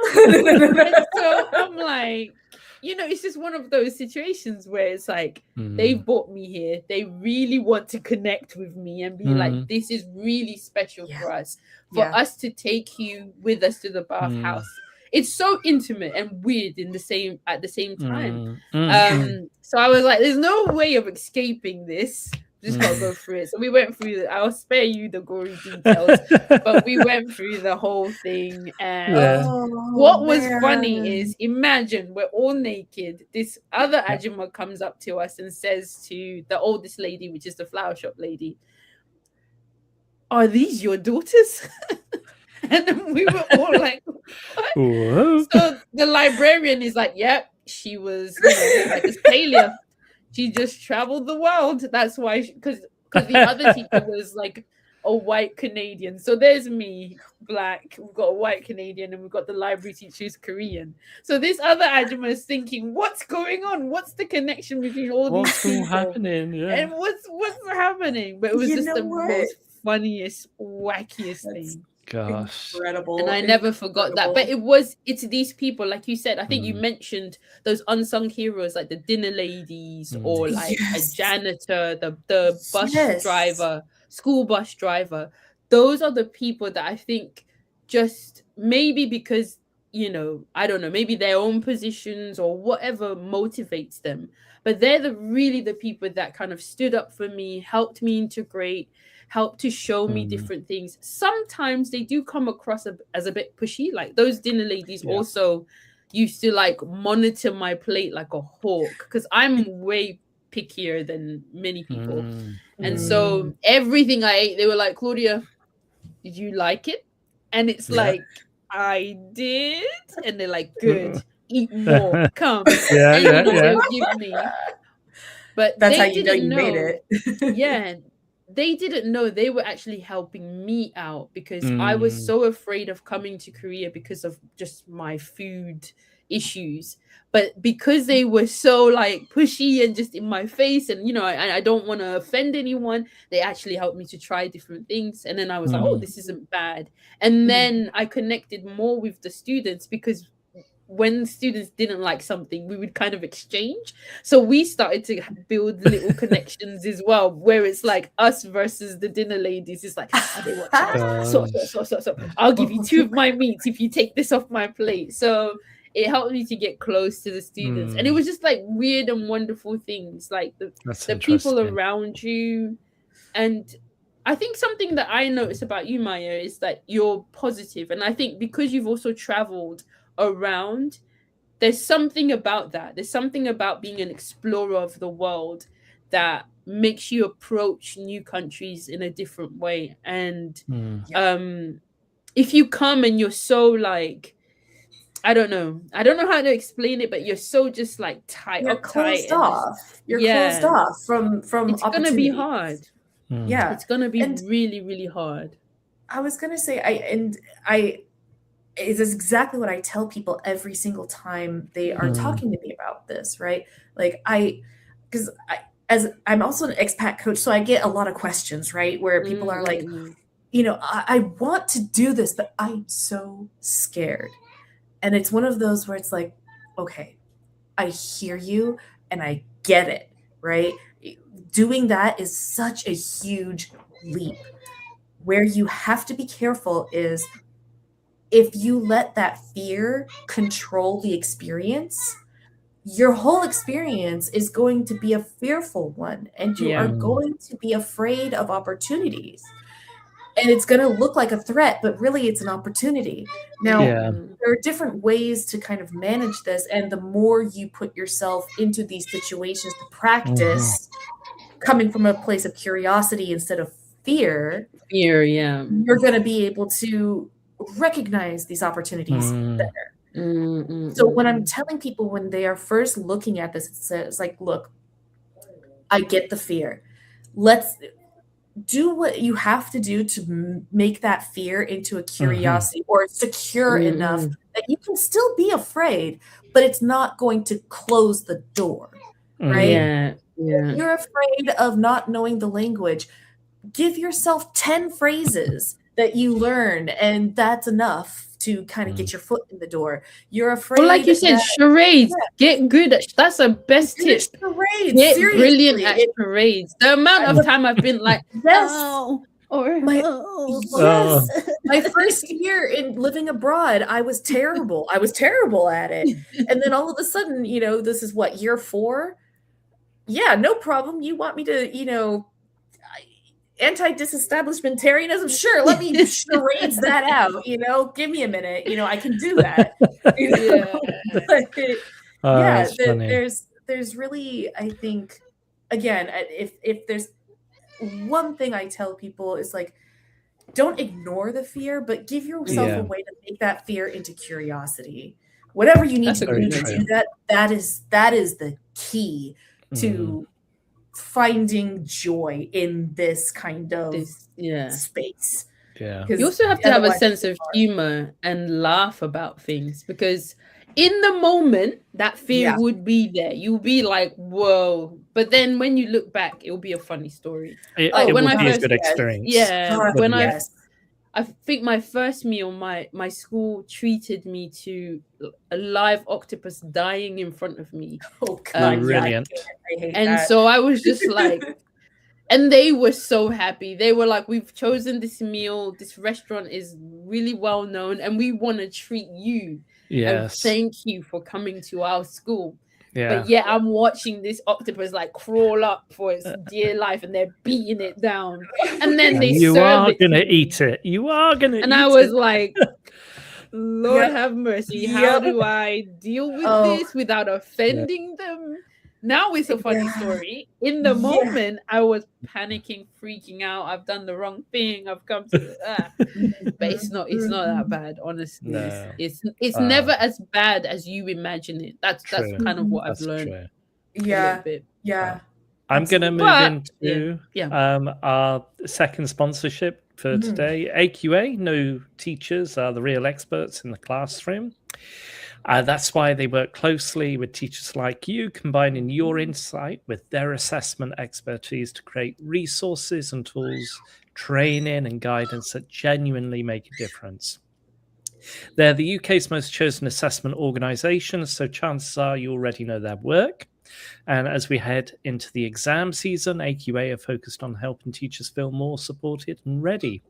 So I'm like, it's just one of those situations where it's like they've brought me here. They really want to connect with me and be like, "This is really special for us. For us to take you with us to the bathhouse it's so intimate and weird at the same time. So I was like, there's no way of escaping this. Just gotta go through it. So we went through it. I'll spare you the gory details, but we went through the whole thing. And what was funny is, imagine we're all naked. This other Ajumma comes up to us and says to the oldest lady, which is the flower shop lady, "Are these your daughters?" And then we were all like, "What?" So the librarian is like, "Yep, she was like a sailor. She just traveled the world. That's why, because the other teacher was like a white Canadian. So there's me, black. We've got a white Canadian, and we've got the library teacher who's Korean. So this other Ajumma is thinking, what's going on? What's the connection between all these people? What's happening? Yeah. And what's happening?" But it was just the most funniest, wackiest thing. Gosh, incredible. And I never forgot that. But it's these people, like you said. I think you mentioned those unsung heroes, like the dinner ladies, or like a janitor, the bus driver, school bus driver. Those are the people that I think, just maybe because, you know, I don't know, maybe their own positions or whatever motivates them, but they're really the people that kind of stood up for me, helped me integrate, help to show me different things. Sometimes they do come across as a bit pushy. Like those dinner ladies also used to like monitor my plate like a hawk, because I'm way pickier than many people. And so everything I ate, they were like, "Claudia, did you like it?" And it's like, "I did." And they're like, "Good, eat more, come." They'll give me. But that's how you know you made it. They didn't know they were actually helping me out, because I was so afraid of coming to Korea because of just my food issues. But because they were so like pushy and just in my face, and you know, I don't want to offend anyone, they actually helped me to try different things. And then I was like, oh, this isn't bad. And then I connected more with the students, because when students didn't like something, we would kind of exchange. So we started to build little connections as well, where it's like us versus the dinner ladies. It's like, they want so I'll give you 2 of my meats if you take this off my plate. So it helped me to get close to the students. And it was just like weird and wonderful things, like the people around you. And I think something that I noticed about you, Maiah, is that you're positive. And I think because you've also traveled around, there's something about that. There's something about being an explorer of the world that makes you approach new countries in a different way. And if you come and you're so like, I don't know how to explain it, but you're so just like you're closed off. You're closed off from it's gonna be hard. Yeah, it's gonna be really, really hard. I was gonna say, it is exactly what I tell people every single time they are talking to me about this, right? Like because I'm also an expat coach, so I get a lot of questions, right? Where people are like, you know, I want to do this, but I'm so scared. And it's one of those where it's like, okay, I hear you and I get it, right? Doing that is such a huge leap. Where you have to be careful is, if you let that fear control the experience, your whole experience is going to be a fearful one, and you are going to be afraid of opportunities. And it's going to look like a threat, but really it's an opportunity. Now, there are different ways to kind of manage this. And the more you put yourself into these situations to practice coming from a place of curiosity instead of fear, you're going to be able to recognize these opportunities better. So when I'm telling people, when they are first looking at this, it's like, look, I get the fear. Let's do what you have to do to make that fear into a curiosity or secure enough that you can still be afraid, but it's not going to close the door, right? You're afraid of not knowing the language. Give yourself 10 phrases that you learn, and that's enough to kind of get your foot in the door. You're afraid. Well, like you said, charades. Get good at. That's the best tip. Charades. Get Seriously. brilliant at charades. The amount of time I've been like, oh, Or My Oh. yes, my first year in living abroad, I was terrible. I was terrible at it. And then all of a sudden, this is what, year 4? Yeah, no problem. You want me to, anti-disestablishmentarianism? Sure, let me charades that out, give me a minute. I can do that. Yeah. But yeah, That's funny. there's really, I think, again, if there's one thing I tell people is like, don't ignore the fear, but give yourself Yeah. a way to make that fear into curiosity. Whatever you need That's to a do good to idea. do that is the key to finding joy in this kind of Yeah. space. Yeah. 'Cause You also have to have a otherwise sense it's of hard. humor and laugh about things, because in the moment that fear Yeah. would be there. You'll be like, whoa. But then when you look back, it'll be a funny story. It, Like it when will I be a first- good experience. Yeah. God, When yes. I think my first meal, my school treated me to a live octopus dying in front of me. Oh God, Brilliant. I hate And that. so I was just like, and they were so happy. They were like, we've chosen this meal. This restaurant is really well known, and we want to treat you. And Yes. thank you for coming to our school. Yeah. But yeah, I'm watching this octopus like crawl up for its dear life, and they're beating it down. And then And they you serve are it to gonna me. eat it. You are gonna And eat I was it. like, Lord Yep. have mercy. Yep. How do I deal with Oh. this without offending them? Now it's a funny Yeah. story. In the Yeah. moment, I was panicking, freaking out. I've done the wrong thing. I've come to but it's not that bad, honestly. No. It's Ah. never as bad as you imagine it. That's True. kind of what That's I've learned. true. A little Yeah. bit. Yeah. I'm going to move Absolutely. into Yeah. our second sponsorship for today. AQA, no teachers are the real experts in the classroom. That's why they work closely with teachers like you, combining your insight with their assessment expertise to create resources and tools, training and guidance that genuinely make a difference. They're the UK's most chosen assessment organisation, so chances are you already know their work. And as we head into the exam season, AQA are focused on helping teachers feel more supported and ready.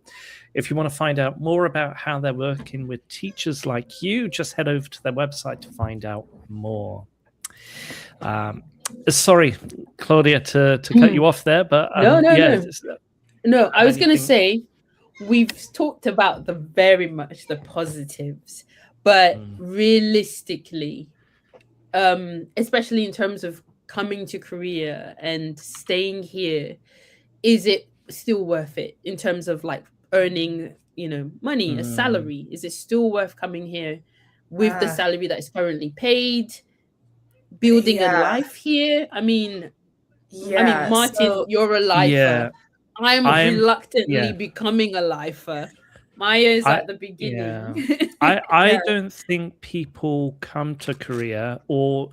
If you want to find out more about how they're working with teachers like you, just head over to their website to find out more. Sorry, Claudia, to cut you off there, but No. No, I was how do you going to think- say, we've talked about very much the positives, but realistically, especially in terms of coming to Korea and staying here, is it still worth it in terms of like earning, money, a salary? Is it still worth coming here with the salary that is currently paid, building a life here? I mean, Martin, so- you're a lifer. Yeah. I'm reluctantly becoming a lifer. Maya is at the beginning. I don't think people come to Korea or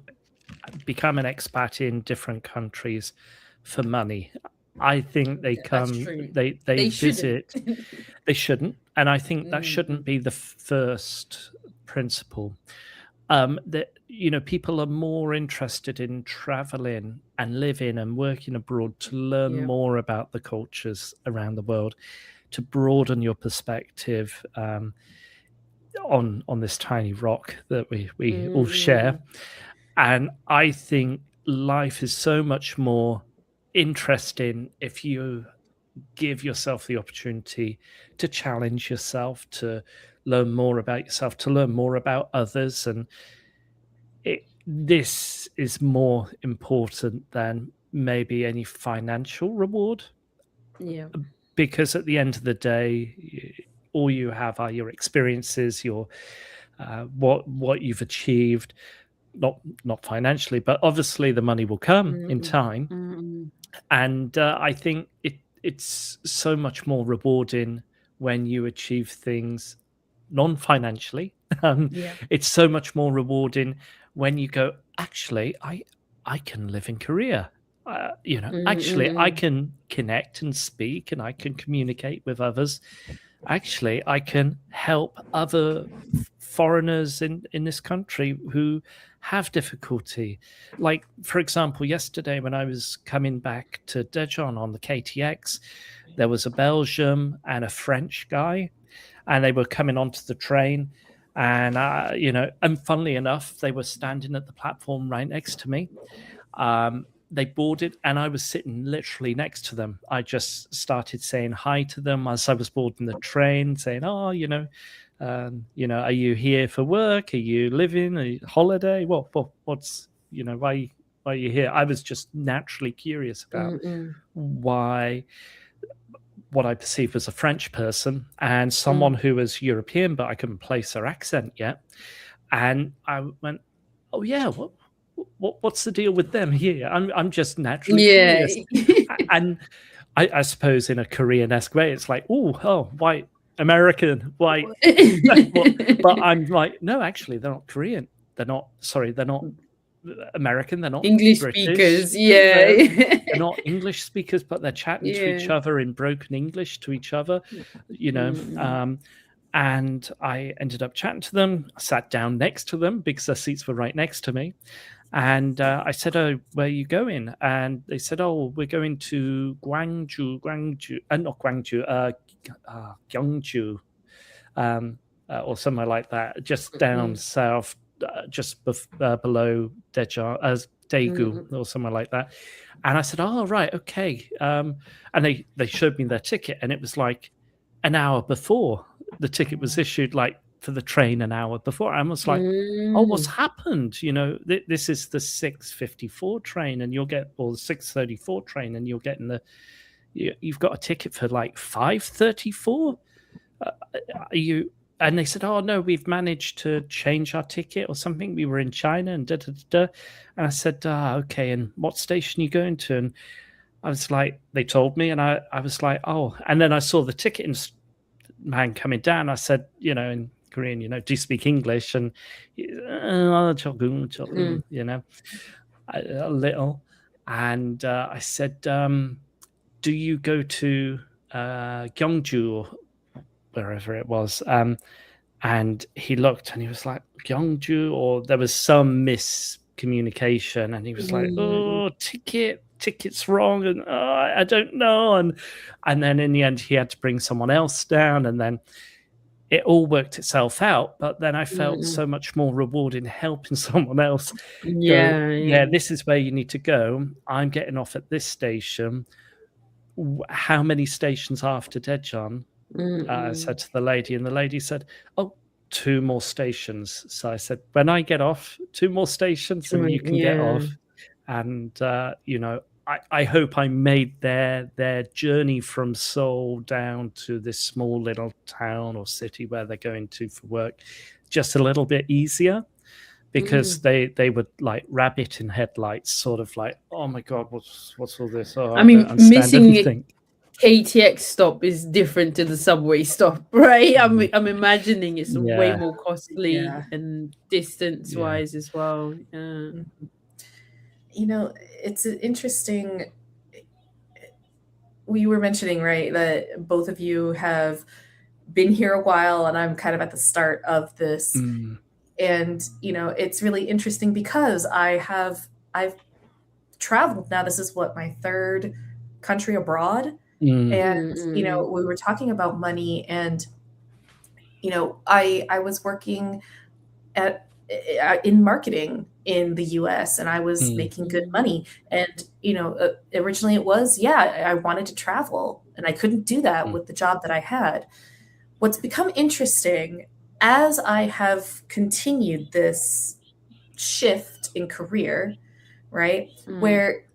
become an expat in different countries for money. I think they come, they visit. They shouldn't, and I think that shouldn't be the first principle. That people are more interested in traveling and living and working abroad to learn more about the cultures around the world, to broaden your perspective on this tiny rock that we all share. And I think life is so much more interesting if you give yourself the opportunity to challenge yourself, to learn more about yourself, to learn more about others. And this is more important than maybe any financial reward. Yeah. Because at the end of the day, all you have are your experiences, your what you've achieved, not financially, but obviously the money will come in time. And I think it's so much more rewarding when you achieve things non-financially. It's so much more rewarding when you go, actually, I can live in Korea. Actually, I can connect and speak and I can communicate with others. actually I can help other foreigners in this country who have difficulty. Like, for example, yesterday when I was coming back to Dijon on the KTX, there was a Belgian and a French guy, and they were coming onto the train. And, and funnily enough, they were standing at the platform right next to me. They boarded, and I was sitting literally next to them. I just started saying hi to them as I was boarding the train, saying, "Oh, are you here for work? Are you living? Are you holiday? What's why are you here?" I was just naturally curious about why what I perceived as a French person and someone who was European, but I couldn't place her accent yet. And I went, "Oh yeah, what's the deal with them here?" I'm just naturally curious. And I suppose in a Korean-esque way, it's like, oh, white American, white. But I'm like, no, actually, they're not Korean. They're not American. They're not English British speakers. They're not English speakers, but they're chatting to each other in broken English to each other, and I ended up chatting to them. I sat down next to them because their seats were right next to me. And I said, "Oh, where are you going?" And they said, "Oh, we're going to Gyeongju, Gyeongju, or somewhere like that, just down south, just below Daegu, or somewhere like that." And I said, "Oh, right, okay." And they showed me their ticket, and it was like an hour before the ticket was issued, like for the train an hour before. I was like, "Oh, what's happened? This is the 6:54 train, and you'll get, or the 6:34 train, and you're getting you've got a ticket for like 5:34. Are you?" And they said, "Oh no, we've managed to change our ticket or something. We were in China and da da da." And I said, "Okay, and what station are you going to?" And I was like, they told me, and I was like, "Oh." And then I saw the ticket man coming down. I said, in Korean, "Do you speak English?" And a little. And I said, "Do you go to Gyeongju or wherever it was?" And he looked and he was like, "Gyeongju," or there was some miscommunication, and he was like, "Oh, ticket's wrong, and I don't know." And then in the end, he had to bring someone else down, and then it all worked itself out. But then I felt so much more reward in helping someone else. Yeah, this is where you need to go. I'm getting off at this station. How many stations after Daejeon? I said to the lady, and the lady said, "Oh, 2 more stations." So I said, "When I get off, 2 more stations, and you can get off." And I hope I made their journey from Seoul down to this small little town or city where they're going to for work just a little bit easier, because they would like rabbit in headlights, sort of like, "Oh my God, what's all this?" Oh, I mean, missing anything. KTX stop is different to the subway stop, right? I'm imagining it's way more costly and distance wise as well. It's interesting. We were mentioning, right, that both of you have been here a while, and I'm kind of at the start of this. And it's really interesting because I've traveled now. This is what, my 3rd country abroad. And we were talking about money, and I was working in marketing in the US, and I was making good money. And originally it was, I wanted to travel, and I couldn't do that with the job that I had. What's become interesting as I have continued this shift in career, right, where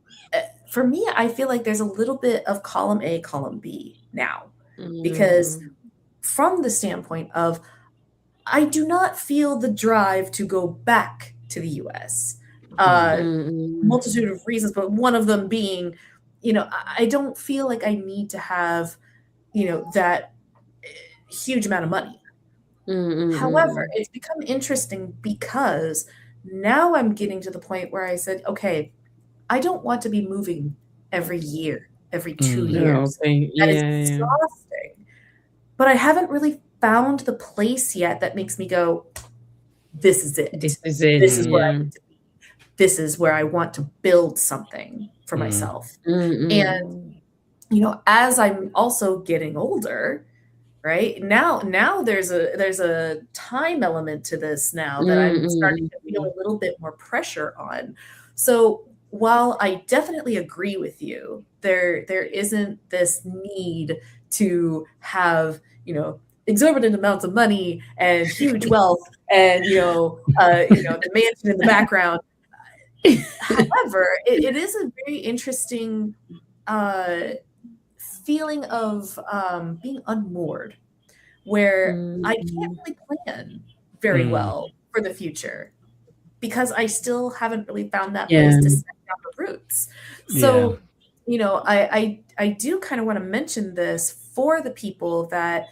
for me, I feel like there's a little bit of column A, column B now, because from the standpoint of, I do not feel the drive to go back to the US. Multitude of reasons, but one of them being, I don't feel like I need to have, that huge amount of money. However, it's become interesting because now I'm getting to the point where I said, okay, I don't want to be moving every year, every 2 years. That is exhausting. but I haven't really found the place yet that makes me go, this is it. This is it. This is where I need to be. This is where I want to build something for myself. And, you know, as I'm also getting older, right now there's a time element to this now that I'm starting to feel a little bit more pressure on. So while I definitely agree with you, there isn't this need to have, you know, exorbitant amounts of money and huge wealth and the mansion in the background. However, it is a very interesting feeling of being unmoored, where I can't really plan very well for the future because I still haven't really found that place to set down the roots. So, you know, I do kind of want to mention this for the people that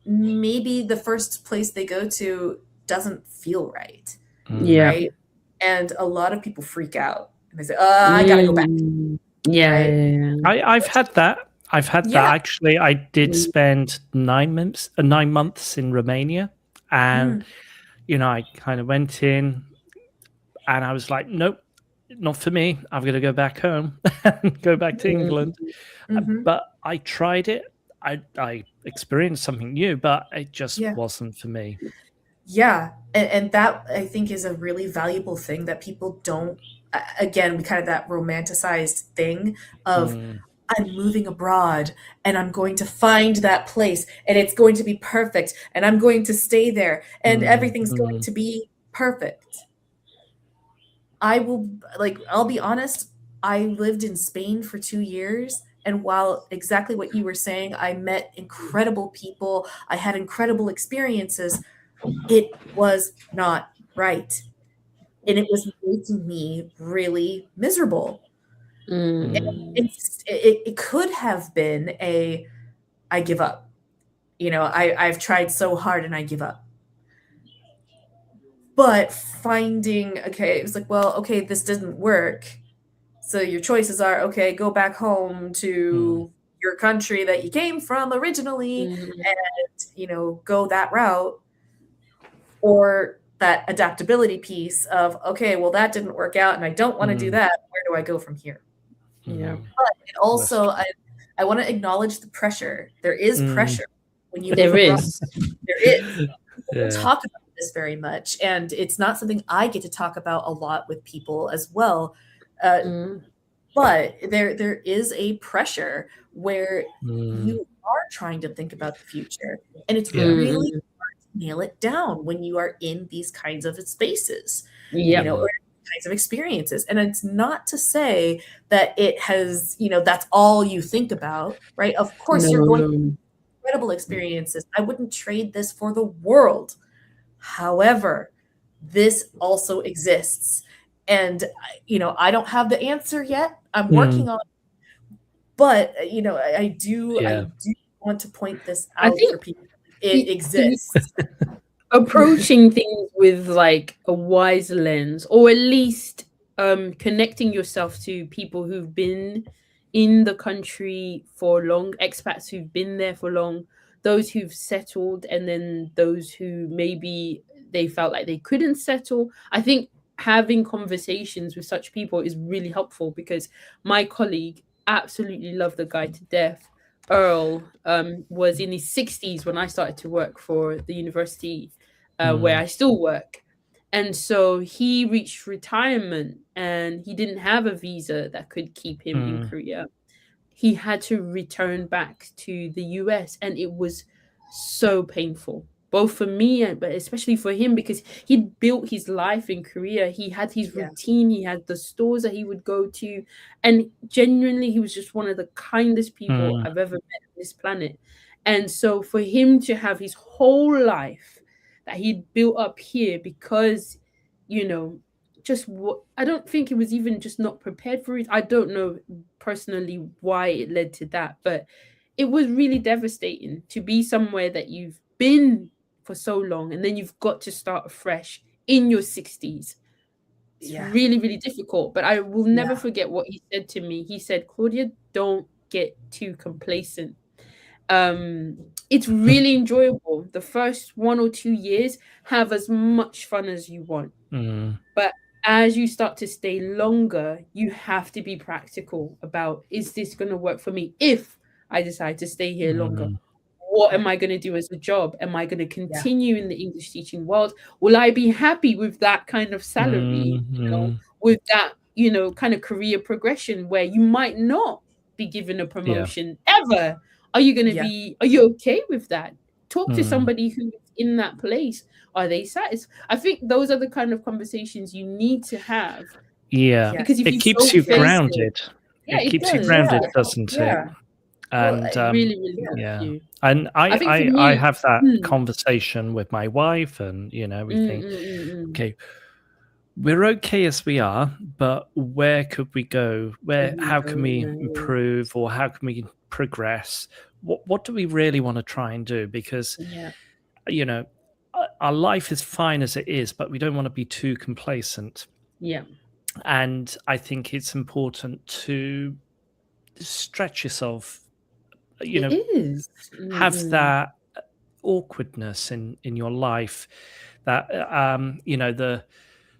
maybe the first place they go to doesn't feel right. Right? And a lot of people freak out and they say, I gotta go back. I've had that. Actually. I did spend 9 months in Romania, and you know, I kind of went in and I was like, nope, not for me. I'm going to go back home and go back to England. But I tried it. I experienced something new, but it just wasn't for me. Yeah. And that, I think, is a really valuable thing that people don't, again, we kind of that romanticized thing of I'm moving abroad and I'm going to find that place and it's going to be perfect and I'm going to stay there and everything's going to be perfect. I'll be honest, I lived in Spain for 2 years. And while exactly what you were saying, I met incredible people, I had incredible experiences, it was not right. And it was making me really miserable. It could have been I give up. You know, I've tried so hard and I give up. But finding, it was like, well, okay, this didn't work. So your choices are, okay, go back home to your country that you came from originally and, you know, go that route. Or that adaptability piece of, okay, well, that didn't work out and I don't want to do that. Where do I go from here? Yeah. But it also, I want to acknowledge the pressure. There is pressure when you There move is. abroad. There is. We don't talk about this very much. And it's not something I get to talk about a lot with people as well. But there is a pressure where you are trying to think about the future. And it's really hard to nail it down when you are in these kinds of spaces, you know, or kinds of experiences. And it's not to say that it has, you know, that's all you think about, right? Of course, you're going through incredible experiences. I wouldn't trade this for the world. However, this also exists. And, you know, I don't have the answer yet. I'm working on it. But, you know, I do want to point this out for people. It exists. Approaching things with like a wise lens, or at least connecting yourself to people who've been in the country for long, expats who've been there for long, those who've settled, and then those who maybe they felt like they couldn't settle. I think having conversations with such people is really helpful, because my colleague absolutely loved the guy to death. Earl was in his 60s when I started to work for the university where I still work. And so he reached retirement and he didn't have a visa that could keep him in Korea. He had to return back to the US, and it was so painful, both for me, but especially for him, because he'd built his life in Korea. He had his routine. He had the stores that he would go to. And genuinely, he was just one of the kindest people I've ever met on this planet. And so for him to have his whole life that he'd built up here, because, you know, just what, I don't think it was even just not prepared for it. I don't know personally why it led to that, but it was really devastating to be somewhere that you've been for so long, and then you've got to start afresh in your 60s. It's really, really difficult. But I will never forget what he said to me. He said, Claudia, don't get too complacent. It's really enjoyable. The first 1 or 2 years, have as much fun as you want. But as you start to stay longer, you have to be practical about, is this going to work for me if I decide to stay here longer? What am I going to do as a job? Am I going to continue in the English teaching world? Will I be happy with that kind of salary, with that, kind of career progression where you might not be given a promotion ever? Are you going to be, are you okay with that? Talk to somebody who's in that place. Are they satisfied? I think those are the kind of conversations you need to have. Yeah. Because if it keeps you grounded. It keeps you grounded, doesn't it? And it really, really helps you. And I me, have that conversation with my wife, and we think, okay, we're okay as we are, but where could we go? How can we improve, or how can we progress? What do we really want to try and do? Because our life is fine as it is, but we don't want to be too complacent. And I think it's important to stretch yourself, have that awkwardness in your life, that the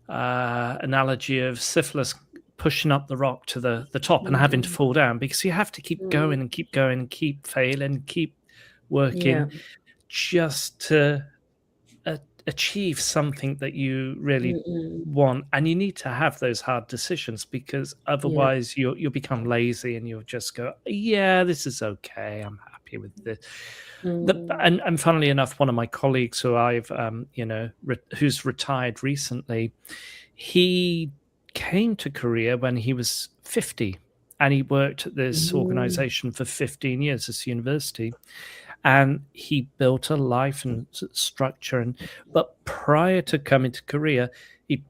analogy of syphilis pushing up the rock to the top and having to fall down, because you have to keep going and keep going and keep failing, keep working just to achieve something that you really want. And you need to have those hard decisions, because otherwise you'll become lazy and you'll just go, this is okay, I'm happy with this. And funnily enough, one of my colleagues who I've who's retired recently, he came to Korea when he was 50, and he worked at this organization for 15 years, this university. And he built a life and structure. But prior to coming to Korea, he'd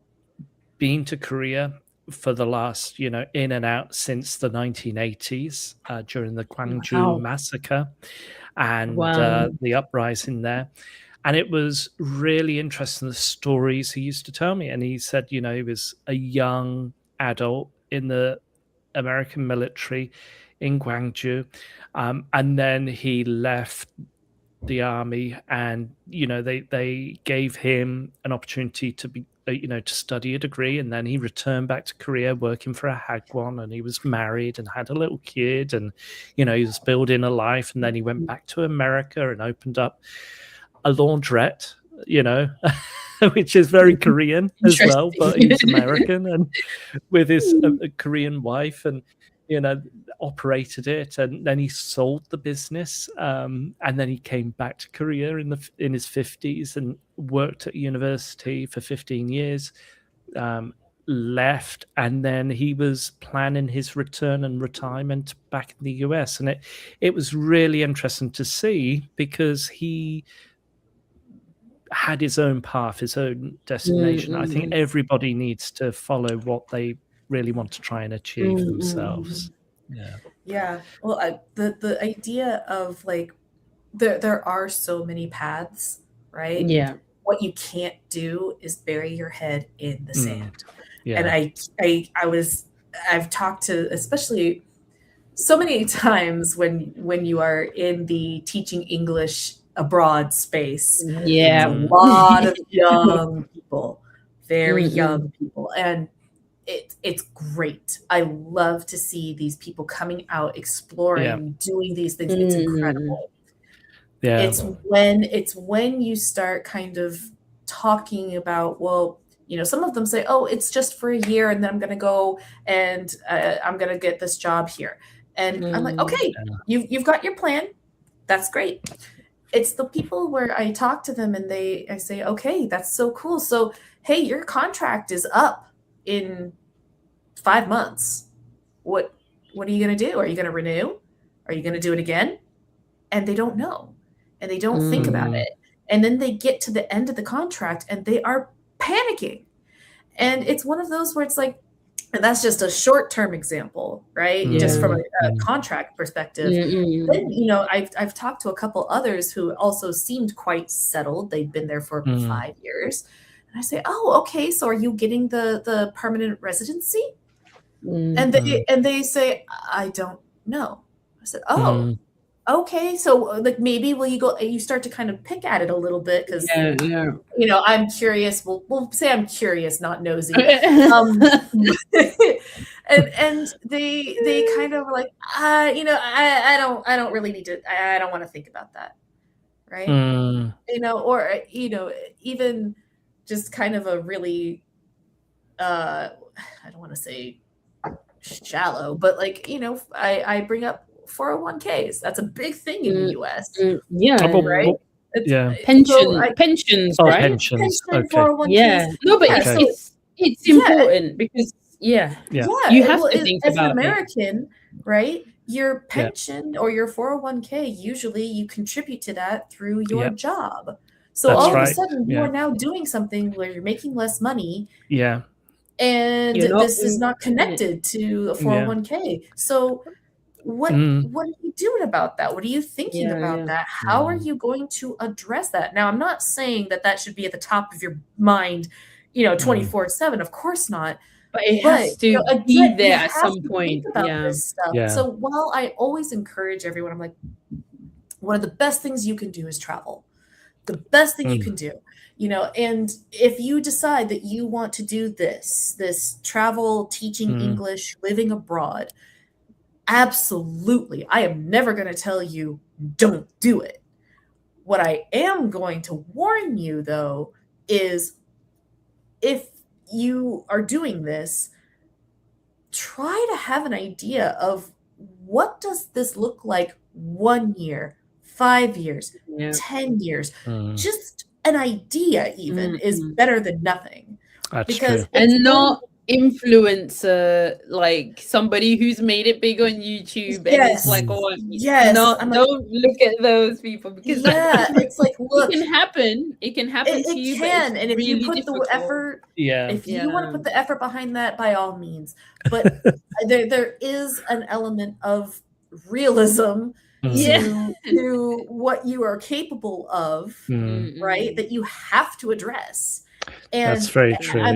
been to Korea for the last, in and out since the 1980s, during the Gwangju massacre and the uprising there. And it was really interesting, the stories he used to tell me. And he said, he was a young adult in the American military in Gwangju. And then he left the army, and they gave him an opportunity to be to study a degree, and then he returned back to Korea working for a hagwon, and he was married and had a little kid, and he was building a life. And then he went back to America and opened up a laundrette, which is very Korean as well, but he's American, and with his Korean wife, and operated it, and then he sold the business, and then he came back to Korea in his 50s and worked at university for 15 years, left, and then he was planning his return and retirement back in the US. And it was really interesting to see, because he had his own path, his own destination. I think everybody needs to follow what they really want to try and achieve themselves. Well, the idea of like there are so many paths, right? What you can't do is bury your head in the sand. And I've talked to, especially so many times when you are in the teaching English abroad space, a lot of young people, very young people, and it's great. I love to see these people coming out, exploring, doing these things. It's incredible. It's when you start kind of talking about, well, some of them say, oh, it's just for a year, and then I'm going to go and I'm going to get this job here. And I'm like, okay, you've got your plan. That's great. It's the people where I talk to them and I say, okay, that's so cool. So, hey, your contract is up in 5 months. What are you going to do? Are you going to renew? Are you going to do it again? And they don't know, and they don't think about it. And then they get to the end of the contract and they are panicking. And it's one of those where it's like, and that's just a short-term example, right? Just from a contract perspective. Then, I've talked to a couple others who also seemed quite settled. They've been there for 5 years. And I say, oh, okay, so are you getting the permanent residency? And they say, I don't know. I said, okay, so like maybe will you start to kind of pick at it a little bit because Yeah. I'm curious. We'll say I'm curious, not nosy. And they kind of like, I don't really need to. I don't want to think about that, right? Or even just kind of a really, I don't want to say shallow, but like I bring up 401ks. That's a big thing in the US. Yeah, right. Pensions, right? Pensions. Okay. 401ks. Yeah, no, but it's important because you have to think as about an American, right? Your pension or your 401k, usually you contribute to that through your job. So all of a sudden you are now doing something where you're making less money. Yeah. And this is not connected to a 401k. So what are you doing about that? What are you thinking about that? How are you going to address that? Now, I'm not saying that should be at the top of your mind, 24/7. Of course not. But it has to be there at some point. This stuff. So while I always encourage everyone, I'm like, one of the best things you can do is travel. The best thing you can do, and if you decide that you want to do this travel, teaching English, living abroad, absolutely. I am never going to tell you don't do it. What I am going to warn you, though, is if you are doing this, try to have an idea of what does this look like 1 year, 5 years, 10 years. Just an idea even is better than nothing. That's true. And not influencer, like somebody who's made it big on YouTube and it's like, don't look at those people because it's like, look, it can happen to you. It can, and if really you put the effort, if you want to put the effort behind that, by all means. But there is an element of realism to what you are capable of, right? That you have to address. And that's very true. I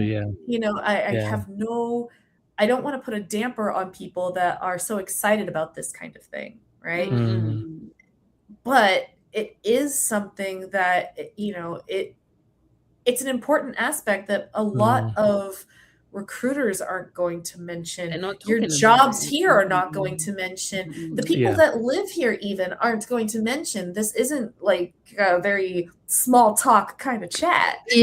don't want to put a damper on people that are so excited about this kind of thing, right? But it is something that it's an important aspect that a lot of recruiters aren't going to mention. Your jobs here are not going to mention. The people that live here even aren't going to mention. This isn't like a very small talk kind of chat. But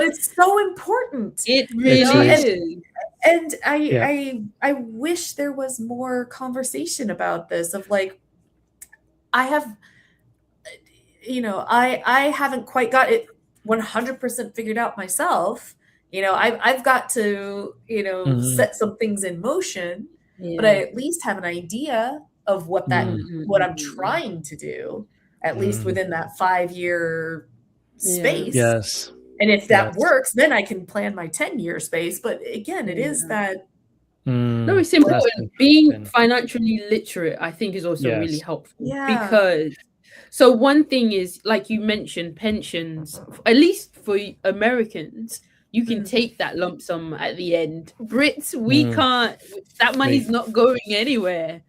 it's so important. It really is. And I wish there was more conversation about this of like, I haven't quite got it 100% figured out myself. I've got to, set some things in motion, but I at least have an idea of what I'm trying to do, at least within that 5-year space. Yes. And if that works, then I can plan my 10-year space. But again, it is that. No, it's important. Being financially literate, I think, is also really helpful. Because so one thing is, like you mentioned, pensions, at least for Americans, you can take that lump sum at the end. Brits, we can't. That money's not going anywhere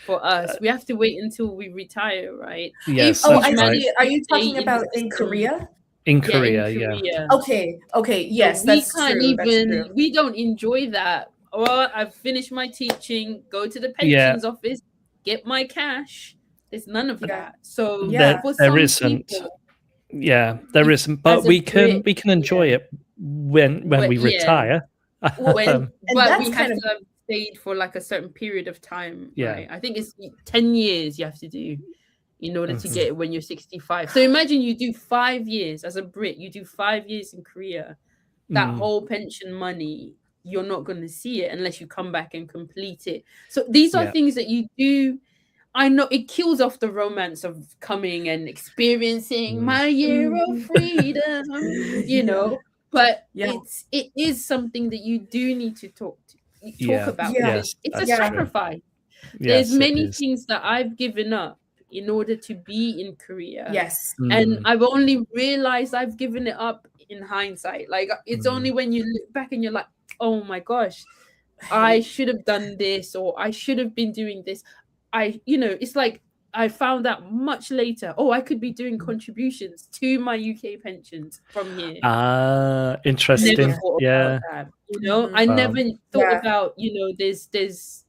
for us. We have to wait until we retire, right? Yes. Are you talking about in Korea? In Korea, yeah. Okay. Yes, so that's true. We don't enjoy that. Well, I've finished my teaching. Go to the pensions office, get my cash. There's none of that. So there isn't. There isn't. But we can enjoy it when we retire. But we have to have stayed for like a certain period of time. Right? I think it's 10 years you have to do in order to get it when you're 65. So imagine you do 5 years as a Brit. You do 5 years in Korea. That whole pension money, you're not going to see it unless you come back and complete it. So these are things that you do. I know it kills off the romance of coming and experiencing my year of freedom, but it is something that you do need to talk about. It's a sacrifice. There's many things that I've given up in order to be in Korea. And I've only realized I've given it up in hindsight. Like it's only when you look back and you're like, oh my gosh, I should have done this, or I should have been doing this. it's like I found out much later, I could be doing contributions to my UK pensions from here. Interesting. Never thought about that. I never thought about, there's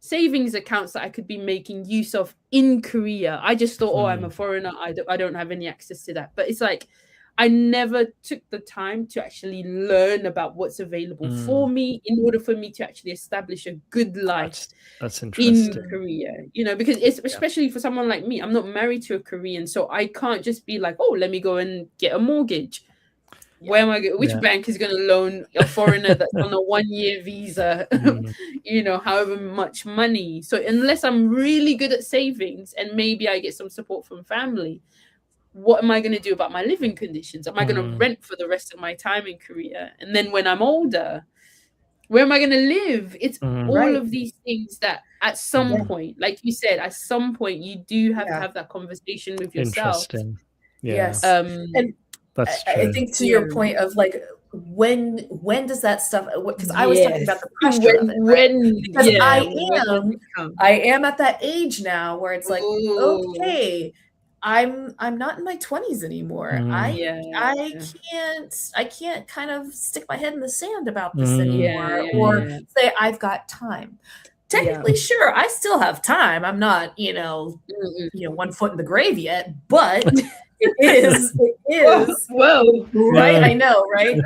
savings accounts that I could be making use of in Korea. I just thought, I'm a foreigner. I don't have any access to that. But it's like, I never took the time to actually learn about what's available for me in order for me to actually establish a good life that's interesting. in Korea, because it's especially for someone like me, I'm not married to a Korean, so I can't just be like, let me go and get a mortgage. Where am I going? Which bank is going to loan a foreigner that's on a 1-year visa, however much money? So unless I'm really good at savings and maybe I get some support from family, what am I going to do about my living conditions? Am I going to rent for the rest of my time in Korea? And then when I'm older, where am I going to live? It's all of these things that at some point, like you said, at some point you do have to have that conversation with yourself. Interesting. Yes. And that's true. I think to your point of like, when does that stuff, because I was talking about the pressure of it, right? Because I am at that age now where it's like, okay, I'm not in my 20s anymore. I can't kind of stick my head in the sand about this anymore, or say I've got time. Technically, sure, I still have time. I'm not, 1 foot in the grave yet, but it is. Whoa. Right? I know, right?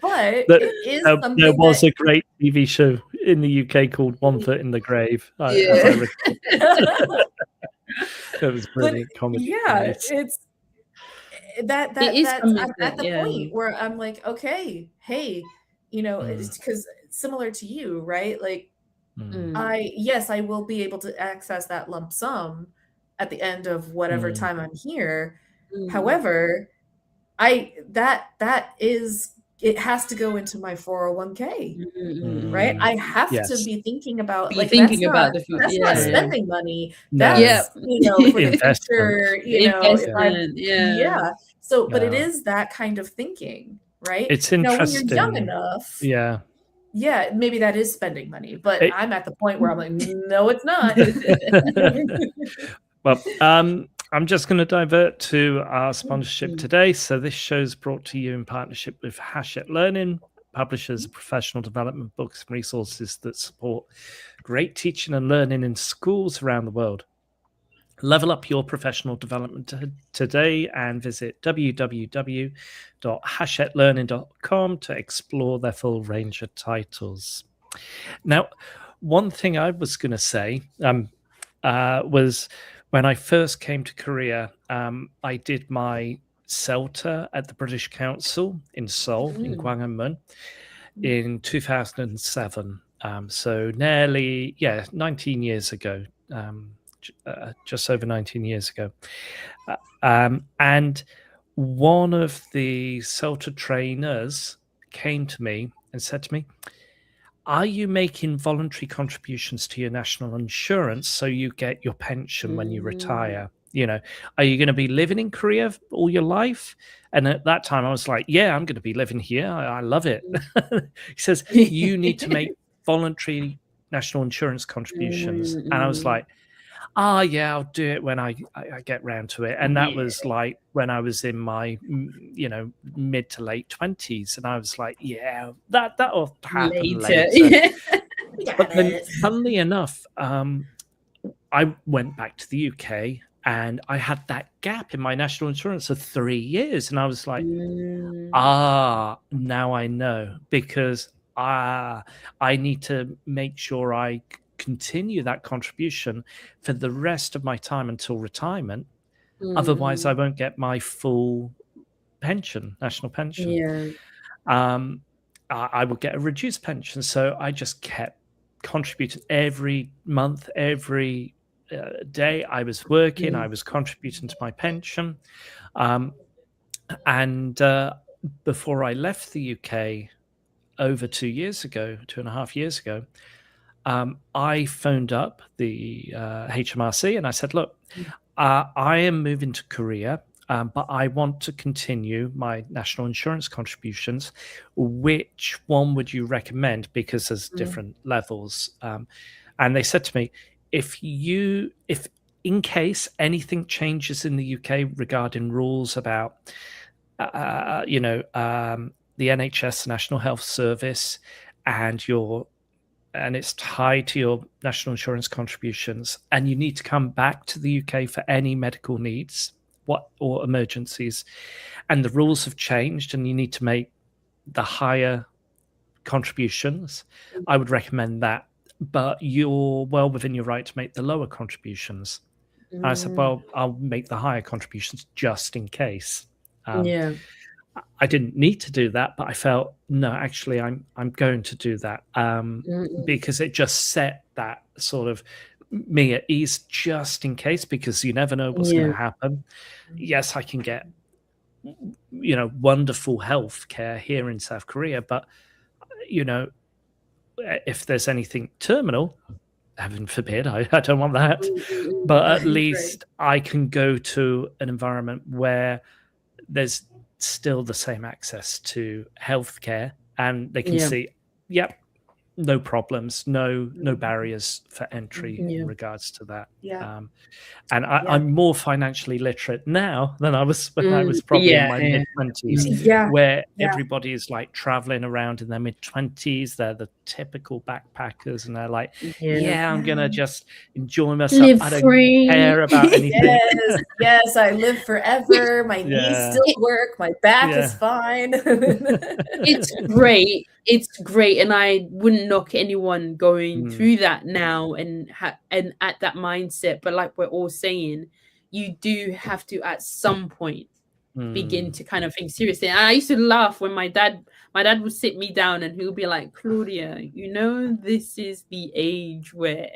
But it is something there was a great TV show in the UK called 1 Foot in the Grave. That was brilliant comedy. Yeah, it's that's at the point where I'm like, okay, hey, it's because similar to you, right? Like, I will be able to access that lump sum at the end of whatever time I'm here. However, it has to go into my 401k, right? I have to be thinking about the future. That's not spending money. That's for the future. Investment. So, but it is that kind of thinking, right? It's interesting. When you're young enough, maybe that is spending money. But I'm at the point where I'm like, no, it's not. Well, I'm just going to divert to our sponsorship today. So this show is brought to you in partnership with Hachette Learning, publishers of professional development books and resources that support great teaching and learning in schools around the world. Level up your professional development today and visit www.hachetlearning.com to explore their full range of titles. Now, one thing I was going to say was, when I first came to Korea, I did my CELTA at the British Council in Seoul, in Gwanghwamun, in 2007. So nearly, 19 years ago, just over 19 years ago. And one of the CELTA trainers came to me and said to me, are you making voluntary contributions to your national insurance so you get your pension when you retire? Are you going to be living in Korea all your life? And at that time I was like, I'm going to be living here. I love it. He says, you need to make voluntary national insurance contributions. And I was like, I'll do it when I get round to it. And that was like when I was in my, mid to late 20s. And I was like, that'll happen later. But then, funnily enough, I went back to the UK and I had that gap in my national insurance of 3 years. And I was like, now I know, because I need to make sure I continue that contribution for the rest of my time until retirement. Otherwise I won't get my full pension, national pension. I will get a reduced pension. So I just kept contributing every month, every day I was working, I was contributing to my pension. And before I left the UK over 2.5 years ago, I phoned up the HMRC and I said, look, I am moving to Korea, but I want to continue my national insurance contributions. Which one would you recommend? Because there's different levels. And they said to me, if in case anything changes in the UK regarding rules about, the NHS, National Health Service, and it's tied to your national insurance contributions, and you need to come back to the UK for any medical needs or emergencies, and the rules have changed and you need to make the higher contributions, I would recommend that. But you're well within your right to make the lower contributions. And I said, well, I'll make the higher contributions just in case. I didn't need to do that, but I felt, no, actually, I'm going to do that because it just set that sort of me at ease just in case, because you never know what's going to happen. Yes, I can get, wonderful health care here in South Korea, but, if there's anything terminal, heaven forbid, I don't want that, but at least I can go to an environment where there's still the same access to healthcare, and they can see, no problems, no barriers for entry in regards to that. And I'm more financially literate now than I was when I was probably in my mid-20s, where everybody is like traveling around in their mid-20s. They're the typical backpackers, and they're like, I'm gonna just enjoy myself. Live I don't free. care about anything. Yes, I live forever. My knees still work. My back is fine. It's great. It's great, and I wouldn't knock anyone going through that now and at that mindset. But like we're all saying, you do have to at some point begin to kind of think seriously. And I used to laugh when my dad would sit me down and he'll be like, Claudia, this is the age where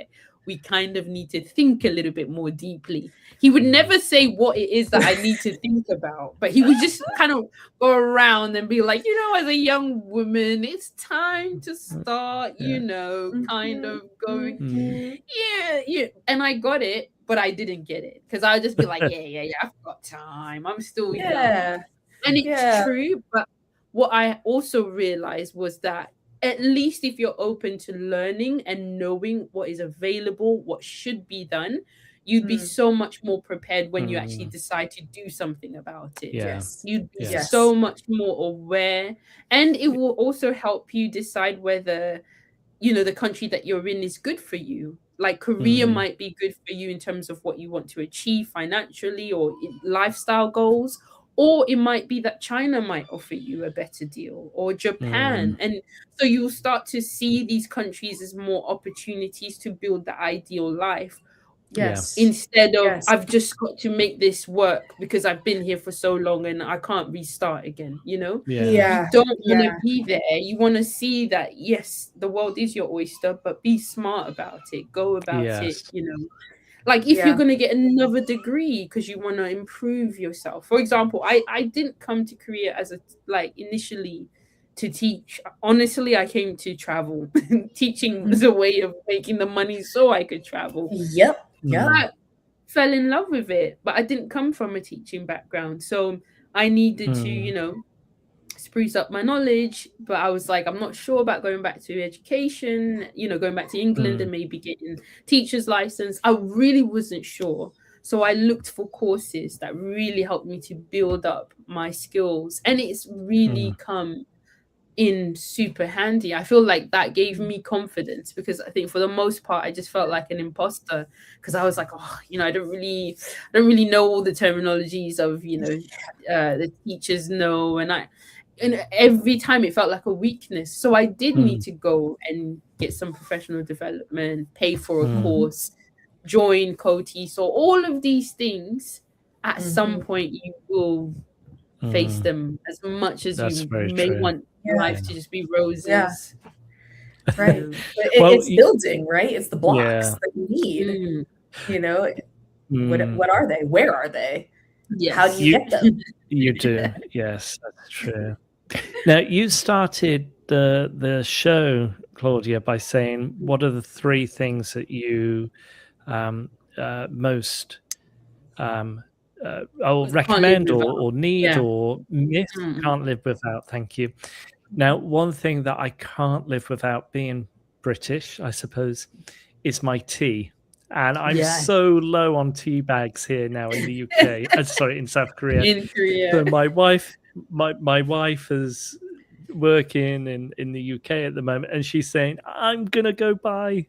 we kind of need to think a little bit more deeply. He would never say what it is that I need to think about, but he would just kind of go around and be like, as a young woman, it's time to start, kind of going, And I got it, but I didn't get it because I would just be like, I've got time. I'm still young. And it's true. But what I also realized was that at least if you're open to learning and knowing what is available, what should be done, you'd be so much more prepared when you actually decide to do something about it. You'd be so much more aware, and it will also help you decide whether the country that you're in is good for you. Like Korea might be good for you in terms of what you want to achieve financially or lifestyle goals, or it might be that China might offer you a better deal, or Japan. And so you'll start to see these countries as more opportunities to build the ideal life. Instead of I've just got to make this work because I've been here for so long and I can't restart again, You don't want to be there. You want to see that, yes, the world is your oyster, but be smart about it. Go about it, Like if you're going to get another degree because you want to improve yourself. For example, I didn't come to Korea as initially to teach. Honestly, I came to travel. Teaching was a way of making the money so I could travel. I fell in love with it, but I didn't come from a teaching background. So I needed to, spruce up my knowledge, but I was like, I'm not sure about going back to education, going back to England and maybe getting teacher's license. I really wasn't sure. So I looked for courses that really helped me to build up my skills. And it's really come in super handy. I feel like that gave me confidence because I think for the most part, I just felt like an imposter because I was like, I don't really know all the terminologies of, the teachers know. And every time it felt like a weakness. So I did need to go and get some professional development, pay for a course, join COTI. So all of these things, at some point, you will face them as much as you may want life to just be roses. Right. It's building, right? It's the blocks that you need. What are they? Where are they? How do you get them? You do. Yes, that's true. Now, you started the show, Claudia, by saying, what are the three things that you most recommend or need or miss? Can't live without. Thank you. Now, one thing that I can't live without being British, I suppose, is my tea. And I'm so low on tea bags here now in the UK. Sorry, in South Korea. In Korea. So my wife is working in the UK at the moment, and she's saying, I'm gonna go buy,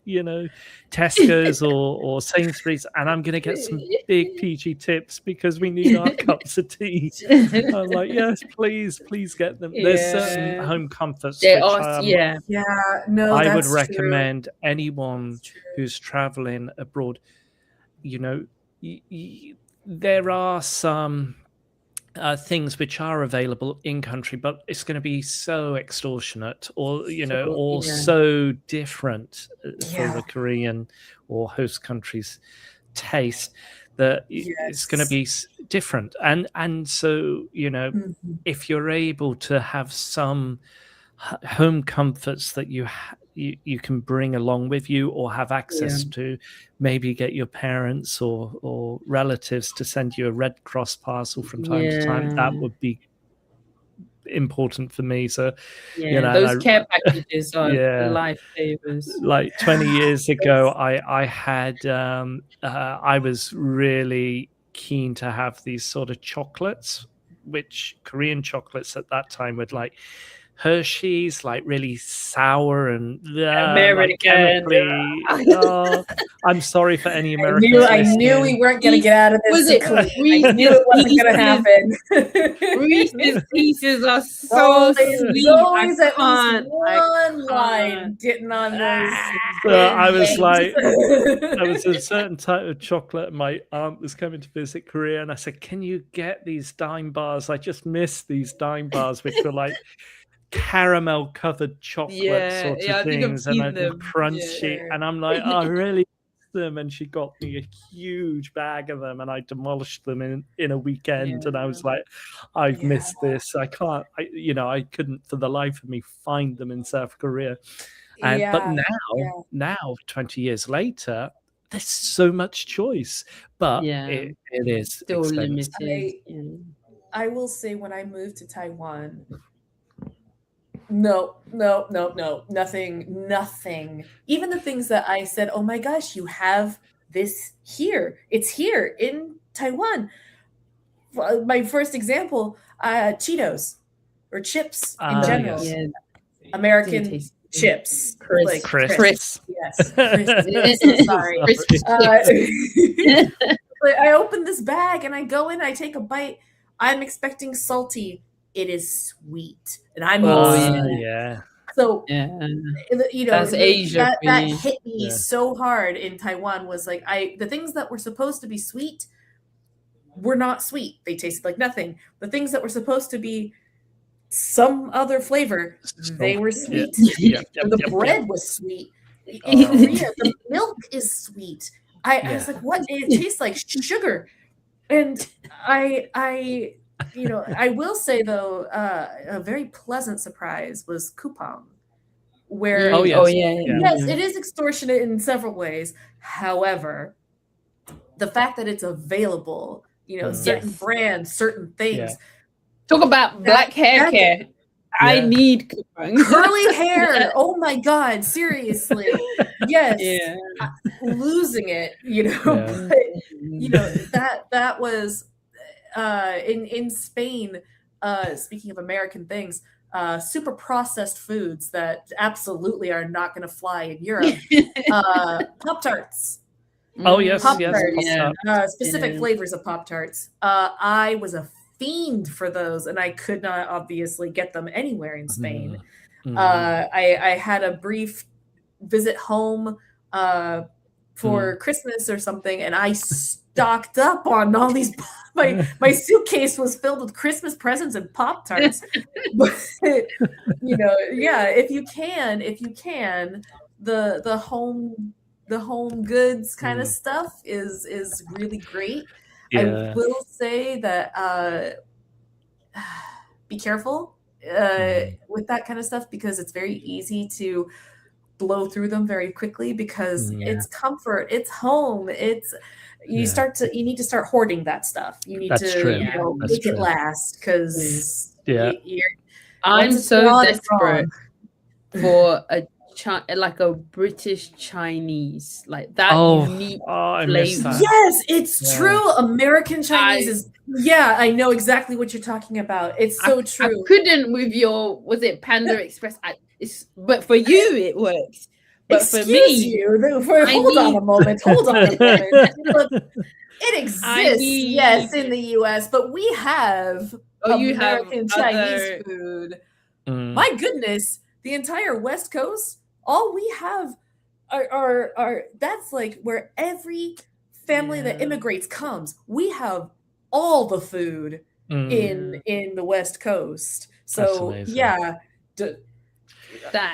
Tesco's or Sainsbury's, and I'm gonna get some big PG tips because we need our cups of tea. I'm like, yes, please get them. There's certain home comforts which I would recommend anyone who's traveling abroad. There are some things which are available in country, but it's going to be so extortionate or so different for the Korean or host country's taste that it's going to be different. And so, if you're able to have some home comforts that you can bring along with you or have access to, maybe get your parents or relatives to send you a Red Cross parcel from time to time, that would be important for me. So those care packages are lifesavers. Like 20 years ago, I had I was really keen to have these sort of chocolates, which Korean chocolates at that time would like Hershey's, like really sour and American. I'm sorry for any Americans. I knew we weren't going to get out of this. I knew it wasn't going to happen. Reese's Pieces are so sweet. Always at least one line getting on those. I was like, there was a certain type of chocolate, and my aunt was coming to visit Korea, and I said, can you get these dime bars? I just miss these dime bars, which were like caramel covered chocolate sort of things, and crunchy. And I'm like, I really miss them. And she got me a huge bag of them, and I demolished them in a weekend. And I was like, I've missed this. I can't. I couldn't for the life of me find them in South Korea. But now 20 years later, there's so much choice, but it is still expensive. limited. I will say, when I moved to Taiwan, no, nothing. Even the things that I said, oh my gosh, you have this here. It's here in Taiwan. My first example, Cheetos or chips in general. Yes. American chips. Crisps. Yes. Crisps. Sorry. I open this bag and I go in, I take a bite. I'm expecting salty. It is sweet, and I'm So that's Asia. That hit me so hard in Taiwan. Was like the things that were supposed to be sweet were not sweet. They tasted like nothing. The things that were supposed to be some other flavor, they were sweet. The bread was sweet. In Korea, the milk is sweet. I was like, what? It tastes like sugar, and I will say though, a very pleasant surprise was Coupang, where yes, it is extortionate in several ways. However, the fact that it's available, certain brands, certain things. Talk about black hair care. I need Coupang. Curly hair. Oh my God, seriously. Yes. Losing it, But, that was in Spain, speaking of American things, super processed foods that absolutely are not going to fly in Europe. Pop-Tarts. Oh, yes. Pop-Tarts. Specific flavors of Pop-Tarts. I was a fiend for those, and I could not obviously get them anywhere in Spain. I had a brief visit home for Christmas or something, and I stocked up on all these. My suitcase was filled with Christmas presents and Pop-Tarts. But if you can, the home goods kind of stuff is really great. I will say that be careful with that kind of stuff, because it's very easy to blow through them very quickly, because it's comfort, it's home, you need to start hoarding that stuff. You need to make it last, because I'm so desperate for a like a British Chinese, like that unique I miss flavor. that. Yes, it's Yeah. true. American Chinese is. Yeah, I know exactly what you're talking about. It's so true. I couldn't with your, was it Panda Express? But for you it works. But Excuse for me, you. Hold on a moment. Hold on a moment. Look, it exists, yes, in the U.S., but we have American Chinese food. My goodness, the entire West Coast, all we have are that's like where every family that immigrates comes. We have all the food in the West Coast. So yeah.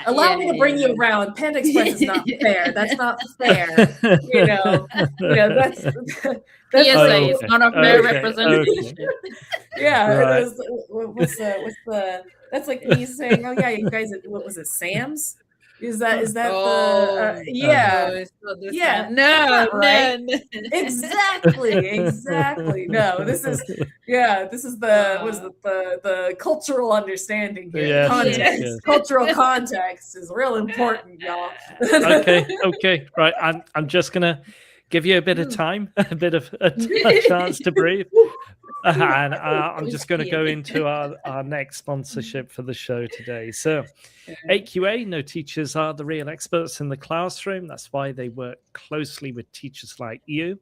Allow me to bring you around. Panda Express is not fair. That's not fair. That's PSA, it's not a fair representation. Yeah, right. What's the? That's like me saying, "Oh yeah, you guys, what was it, Sam's?" Is that the? Yeah. No, right? No. Exactly. No, this is the cultural understanding here. Yes, context, yes. Cultural context is real important, y'all. Okay, right. I'm just gonna give you a bit of time, a bit of a chance to breathe. And I'm just going to go into our next sponsorship for the show today. So, AQA, no teachers are the real experts in the classroom. That's why they work closely with teachers like you.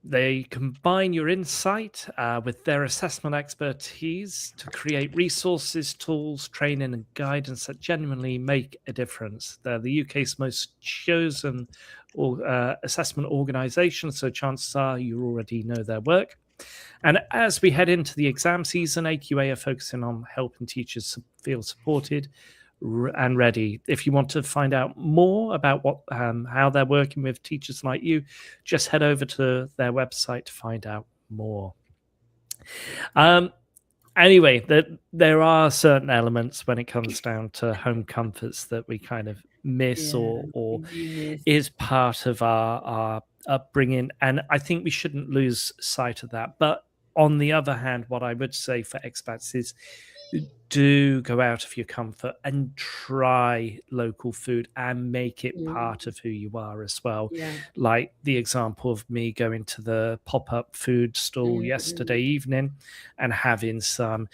They combine your insight with their assessment expertise to create resources, tools, training, and guidance that genuinely make a difference. They're the UK's most chosen assessment organisation, so chances are you already know their work. And as we head into the exam season, AQA are focusing on helping teachers feel supported and ready. If you want to find out more about how they're working with teachers like you, just head over to their website to find out more. Anyway, there are certain elements when it comes down to home comforts that we kind of miss or is part of our upbringing, and I think we shouldn't lose sight of that. But on the other hand, what I would say for expats is do go out of your comfort and try local food and make it part of who you are as well. Like the example of me going to the pop-up food stall yesterday evening and having some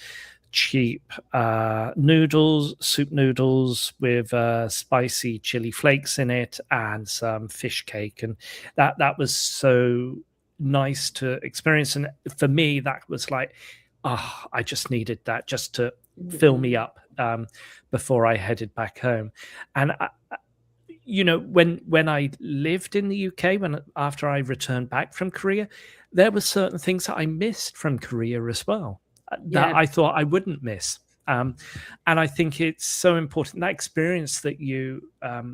cheap soup noodles with spicy chili flakes in it and some fish cake, and that was so nice to experience. And for me, that was like, I just needed that just to fill me up before I headed back home. And when I lived in the UK, after I returned back from Korea, there were certain things that I missed from Korea as well that I thought I wouldn't miss. And I think it's so important, that experience that you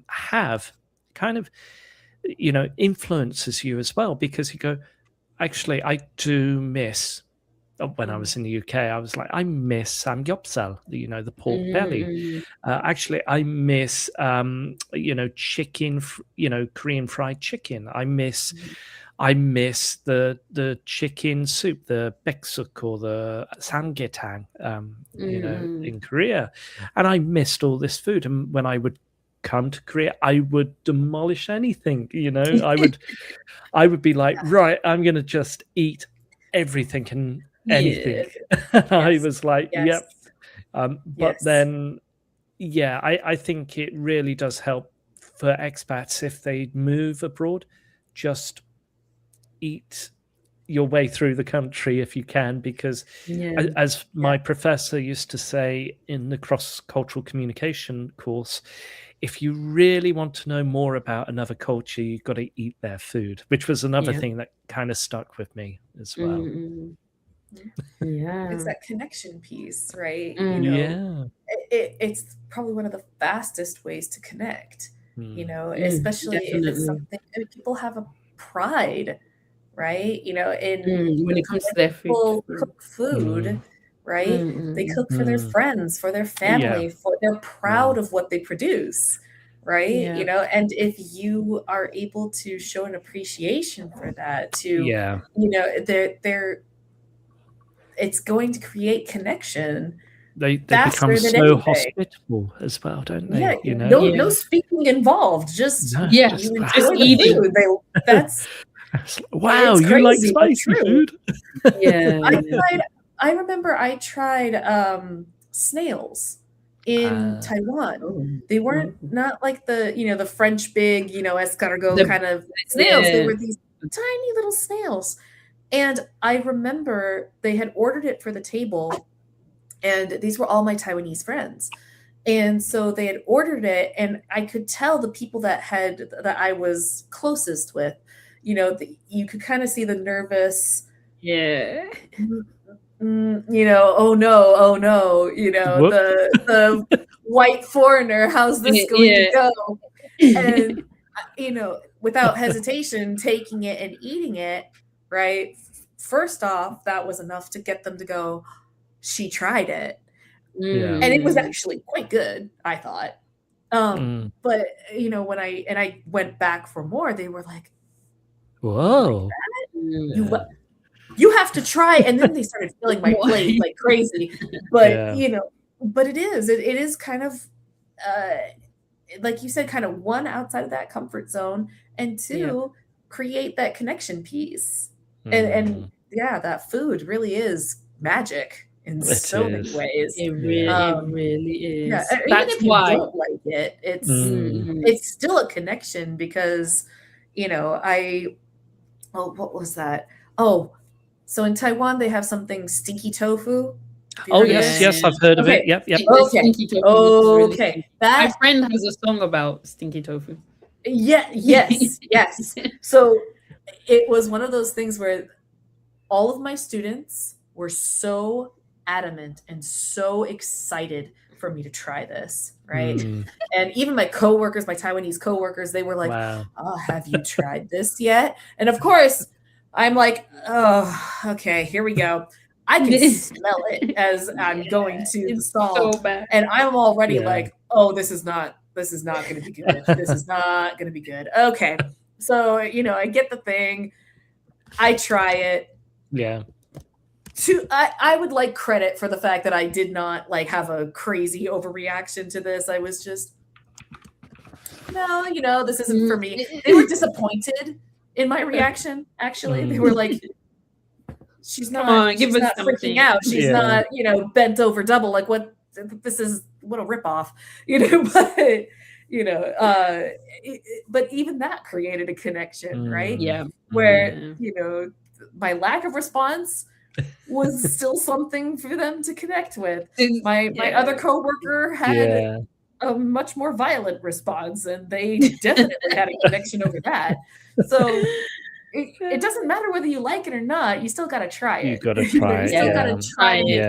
have kind of influences you as well, because you go, actually, I do miss. When I was in the UK, I was like, I miss samgyeopsal, the pork belly. Actually, I miss, chicken, Korean fried chicken. I miss the chicken soup, the baeksuk or the samgyetang, in Korea. And I missed all this food. And when I would come to Korea, I would demolish anything. I would be like, right, I'm going to just eat everything and anything. I was like, yep. But then, I think it really does help for expats if they move abroad. Just eat your way through the country if you can, because as my professor used to say in the cross-cultural communication course, if you really want to know more about another culture, you've got to eat their food, which was another thing that kind of stuck with me as well. It's that connection piece, right? It's probably one of the fastest ways to connect, especially if it's something people have a pride, right? When it comes to their food. People cook food, right? They cook for their friends, for their family, they're proud of what they produce, right? And if you are able to show an appreciation for that, they're it's going to create connection, they faster become than so anything. hospitable as well, don't they? Yeah, You know, no speaking involved. Just No, Yeah, you just enjoy the eating. food. That's wow, it's you like crazy, but spicy true. food? Yeah. I remember I tried snails in Taiwan. Oh. They weren't not like the the French big escargot The- kind of snails. They yeah. were these tiny little snails, and I remember they had ordered it for the table, and these were all my Taiwanese friends. And so they had ordered it, and I could tell the people that I was closest with, you could kind of see the nervous, Yeah. oh no, Whoop. the white foreigner, how's this going to go? And without hesitation, taking it and eating it, right? First off, that was enough to get them to go, she tried it. Yeah. And it was actually quite good, I thought. But when I went back for more, they were like, Whoa. You have to try. And then they started filling my plate like crazy. But but it is kind of like you said, kind of one, outside of that comfort zone, and two, create that connection piece. And yeah, that food really is magic in so many ways. It really is. Yeah, even That's if you why. don't like it, it's still a connection because what was that? Oh, so in Taiwan they have something stinky tofu. Oh yes, I've heard of it. Yep. Okay. Stinky tofu is really Okay. sweet. That My friend has a song about stinky tofu. yes. So it was one of those things where all of my students were so adamant and so excited for me to try this, right? And even my coworkers, my Taiwanese coworkers, they were like, wow. "Oh, have you tried this yet?" And of course, I'm like, "Oh, okay, here we go." I can smell it as I'm going to the stall, So bad. and I'm already like, "Oh, this is not going to be good. This is not going to be good." Okay, so I get the thing, I try it. Yeah. I would like credit for the fact that I did not have a crazy overreaction to this. I was just, no, this isn't for me. They were disappointed in my reaction. Actually, they were like, she's not, give she's us not freaking something. out. She's not, bent over double. Like what a ripoff, but even that created a connection, right? Yeah. Where, my lack of response was still something for them to connect with. My other coworker had a much more violent response, and they definitely had a connection over that. So it doesn't matter whether you like it or not. You still got to try it. You got to try You it. still got to try and make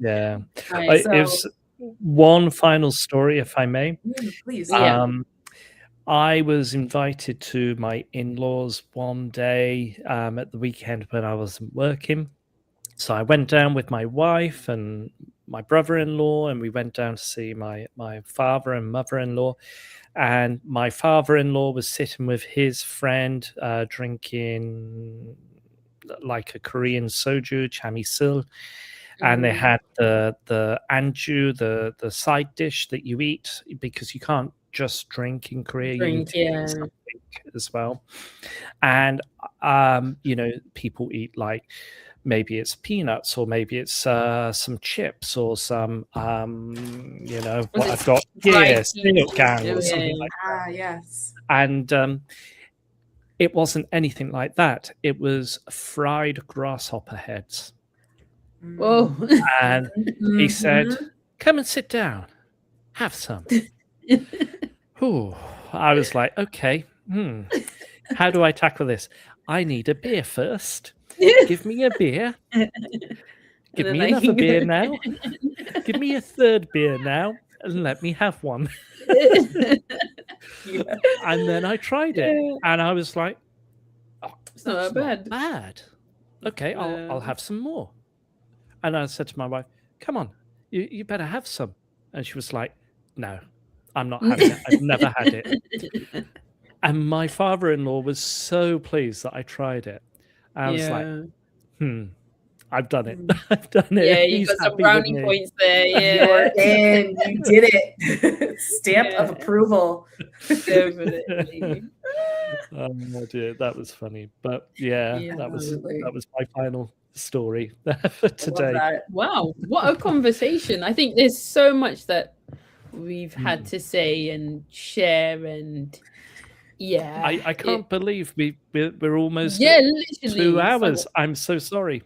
that connection. It's one final story, if I may. Please. I was invited to my in-laws one day at the weekend when I wasn't working. So I went down with my wife and my brother-in-law, and we went down to see my father and mother-in-law. And my father-in-law was sitting with his friend drinking like a Korean soju, chamisil. And they had the anju, the side dish that you eat, because you can't just drink in Korea. You need to eat something as well. And people eat like, maybe it's peanuts, or maybe it's some chips, or some what I've got here, peanut gang or something like that. Yes. And it wasn't anything like that. It was fried grasshopper heads. Whoa. And he said, "Come and sit down, have some." Ooh, I was like, okay, how do I tackle this? I need a beer first. Give me a beer. Give me another beer now. Give me a third beer now, and let me have one. And then I tried it, and I was like, "Oh, it's not bad. Okay, I'll have some more." And I said to my wife, "Come on, you better have some." And she was like, "No, I'm not having it. I've never had it." And my father-in-law was so pleased that I tried it. I was like, I've done it. I've done it. Yeah, you He's got some happy with brownie me. points there. You're Yeah, in. You did it. Stamp of Yeah. approval. definitely. Oh dear, that was funny. But yeah, Yeah. that was Absolutely. my final story for I love today. that. Wow, what a conversation. I think there's so much that we've Mm. had to say and share, and yeah. I can't believe we're almost Yeah, at literally. 2 So- hours. I'm so sorry.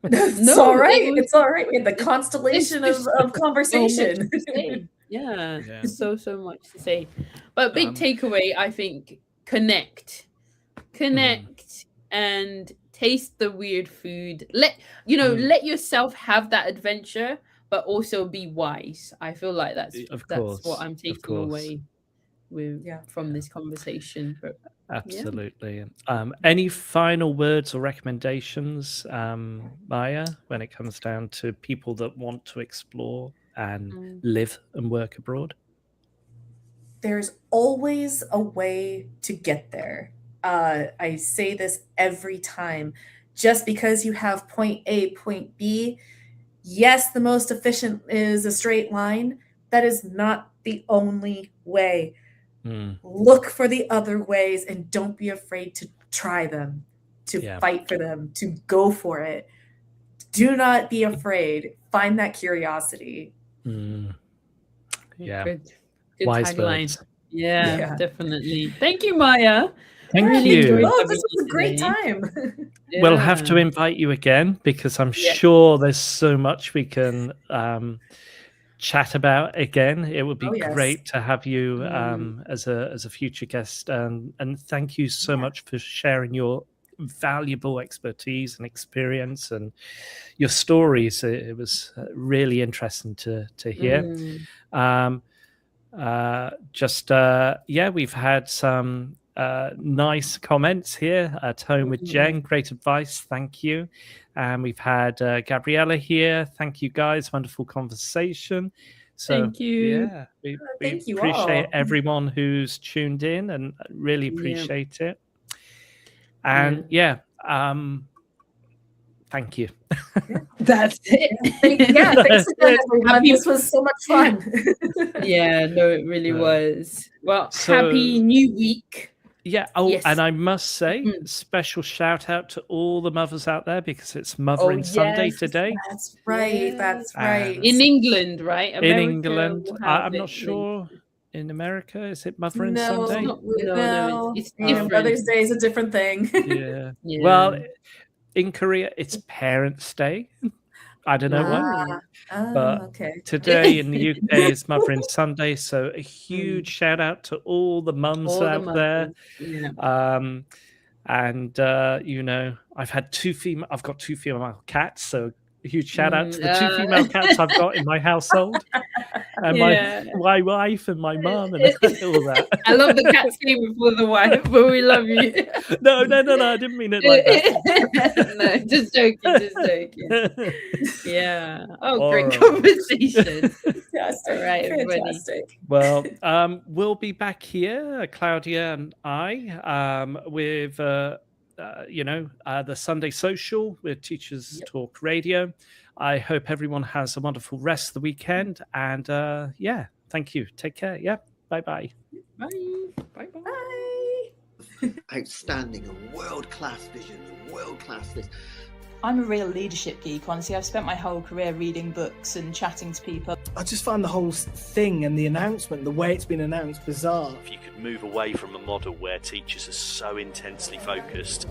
It's No, all right. it was- It's all right. We had the constellation It's of so much conversation. to say. Yeah, Yeah. so much to say. But big Um, takeaway, I think, connect and taste the weird food. Let yourself have that adventure, but also be wise. I feel like that's Of that's course, what I'm of taking course. away with Yeah. from this conversation. But Absolutely. Any final words or recommendations, Maya, when it comes down to people that want to explore and live and work abroad? There's always a way to get there. I say this every time. Just because you have point A, point B, yes, the most efficient is a straight line. That is not the only way. Look for the other ways and don't be afraid to try them, to Yeah. fight for them, to go for it. Do not be afraid. Find that curiosity. Yeah. good Wise tagline. words. Yeah, Yeah. definitely. Thank you, Maya. Thank Really you. enjoyed Oh, having this was you a great today. time. We'll have to Yeah. invite you again because I'm Yeah. sure there's so much we can chat about again. It would be Oh, yes. great to have you as a future guest. And thank you so much for sharing your valuable expertise and experience and your stories. It was really interesting to hear. We've had some nice comments here at home with Jen. Great advice. Thank you. And we've had Gabriella here. Thank you, guys. Wonderful conversation. So, Thank you. Yeah, we Thank you appreciate all. everyone who's tuned in and really Yeah. appreciate it. And thank you. That's it. Thanks again, everyone. Happy- This was so much fun. Yeah, no, it really was. Well, So- happy new week. Yeah. Yes. And I must say, special shout out to all the mothers out there because it's Mothering Sunday yes. today That's right. Yeah. That's right. In England, right? in America England. will have I'm it not sure. In America, is it Mothering No, Sunday? No, it's different. Mother's Day is a different thing. Yeah. Yeah. Well, in Korea, it's Parents' Day. I don't know why. But okay. Today in the UK is Mothering Sunday, so a huge shout out to all the mums All the out there. mothers, yeah. I've got two female cats, so a huge shout out to the two female cats I've got in my household, and my wife and my mum and all that. I love the cats came before the wife, but we love you. No, I didn't mean it like that. No, just joking. Yeah. Oh, All great right. conversation. Fantastic. All right, everybody. Fantastic. Well, we'll be back here, Claudia and I, with the Sunday Social with Teachers Talk Radio. I hope everyone has a wonderful rest of the weekend, and thank you. Take care. Yeah, bye. Bye. Bye. Bye. Outstanding and world-class vision and world-class this. I'm a real leadership geek, honestly. I've spent my whole career reading books and chatting to people. I just find the whole thing and the announcement, the way it's been announced, bizarre. If you could move away from a model where teachers are so intensely focused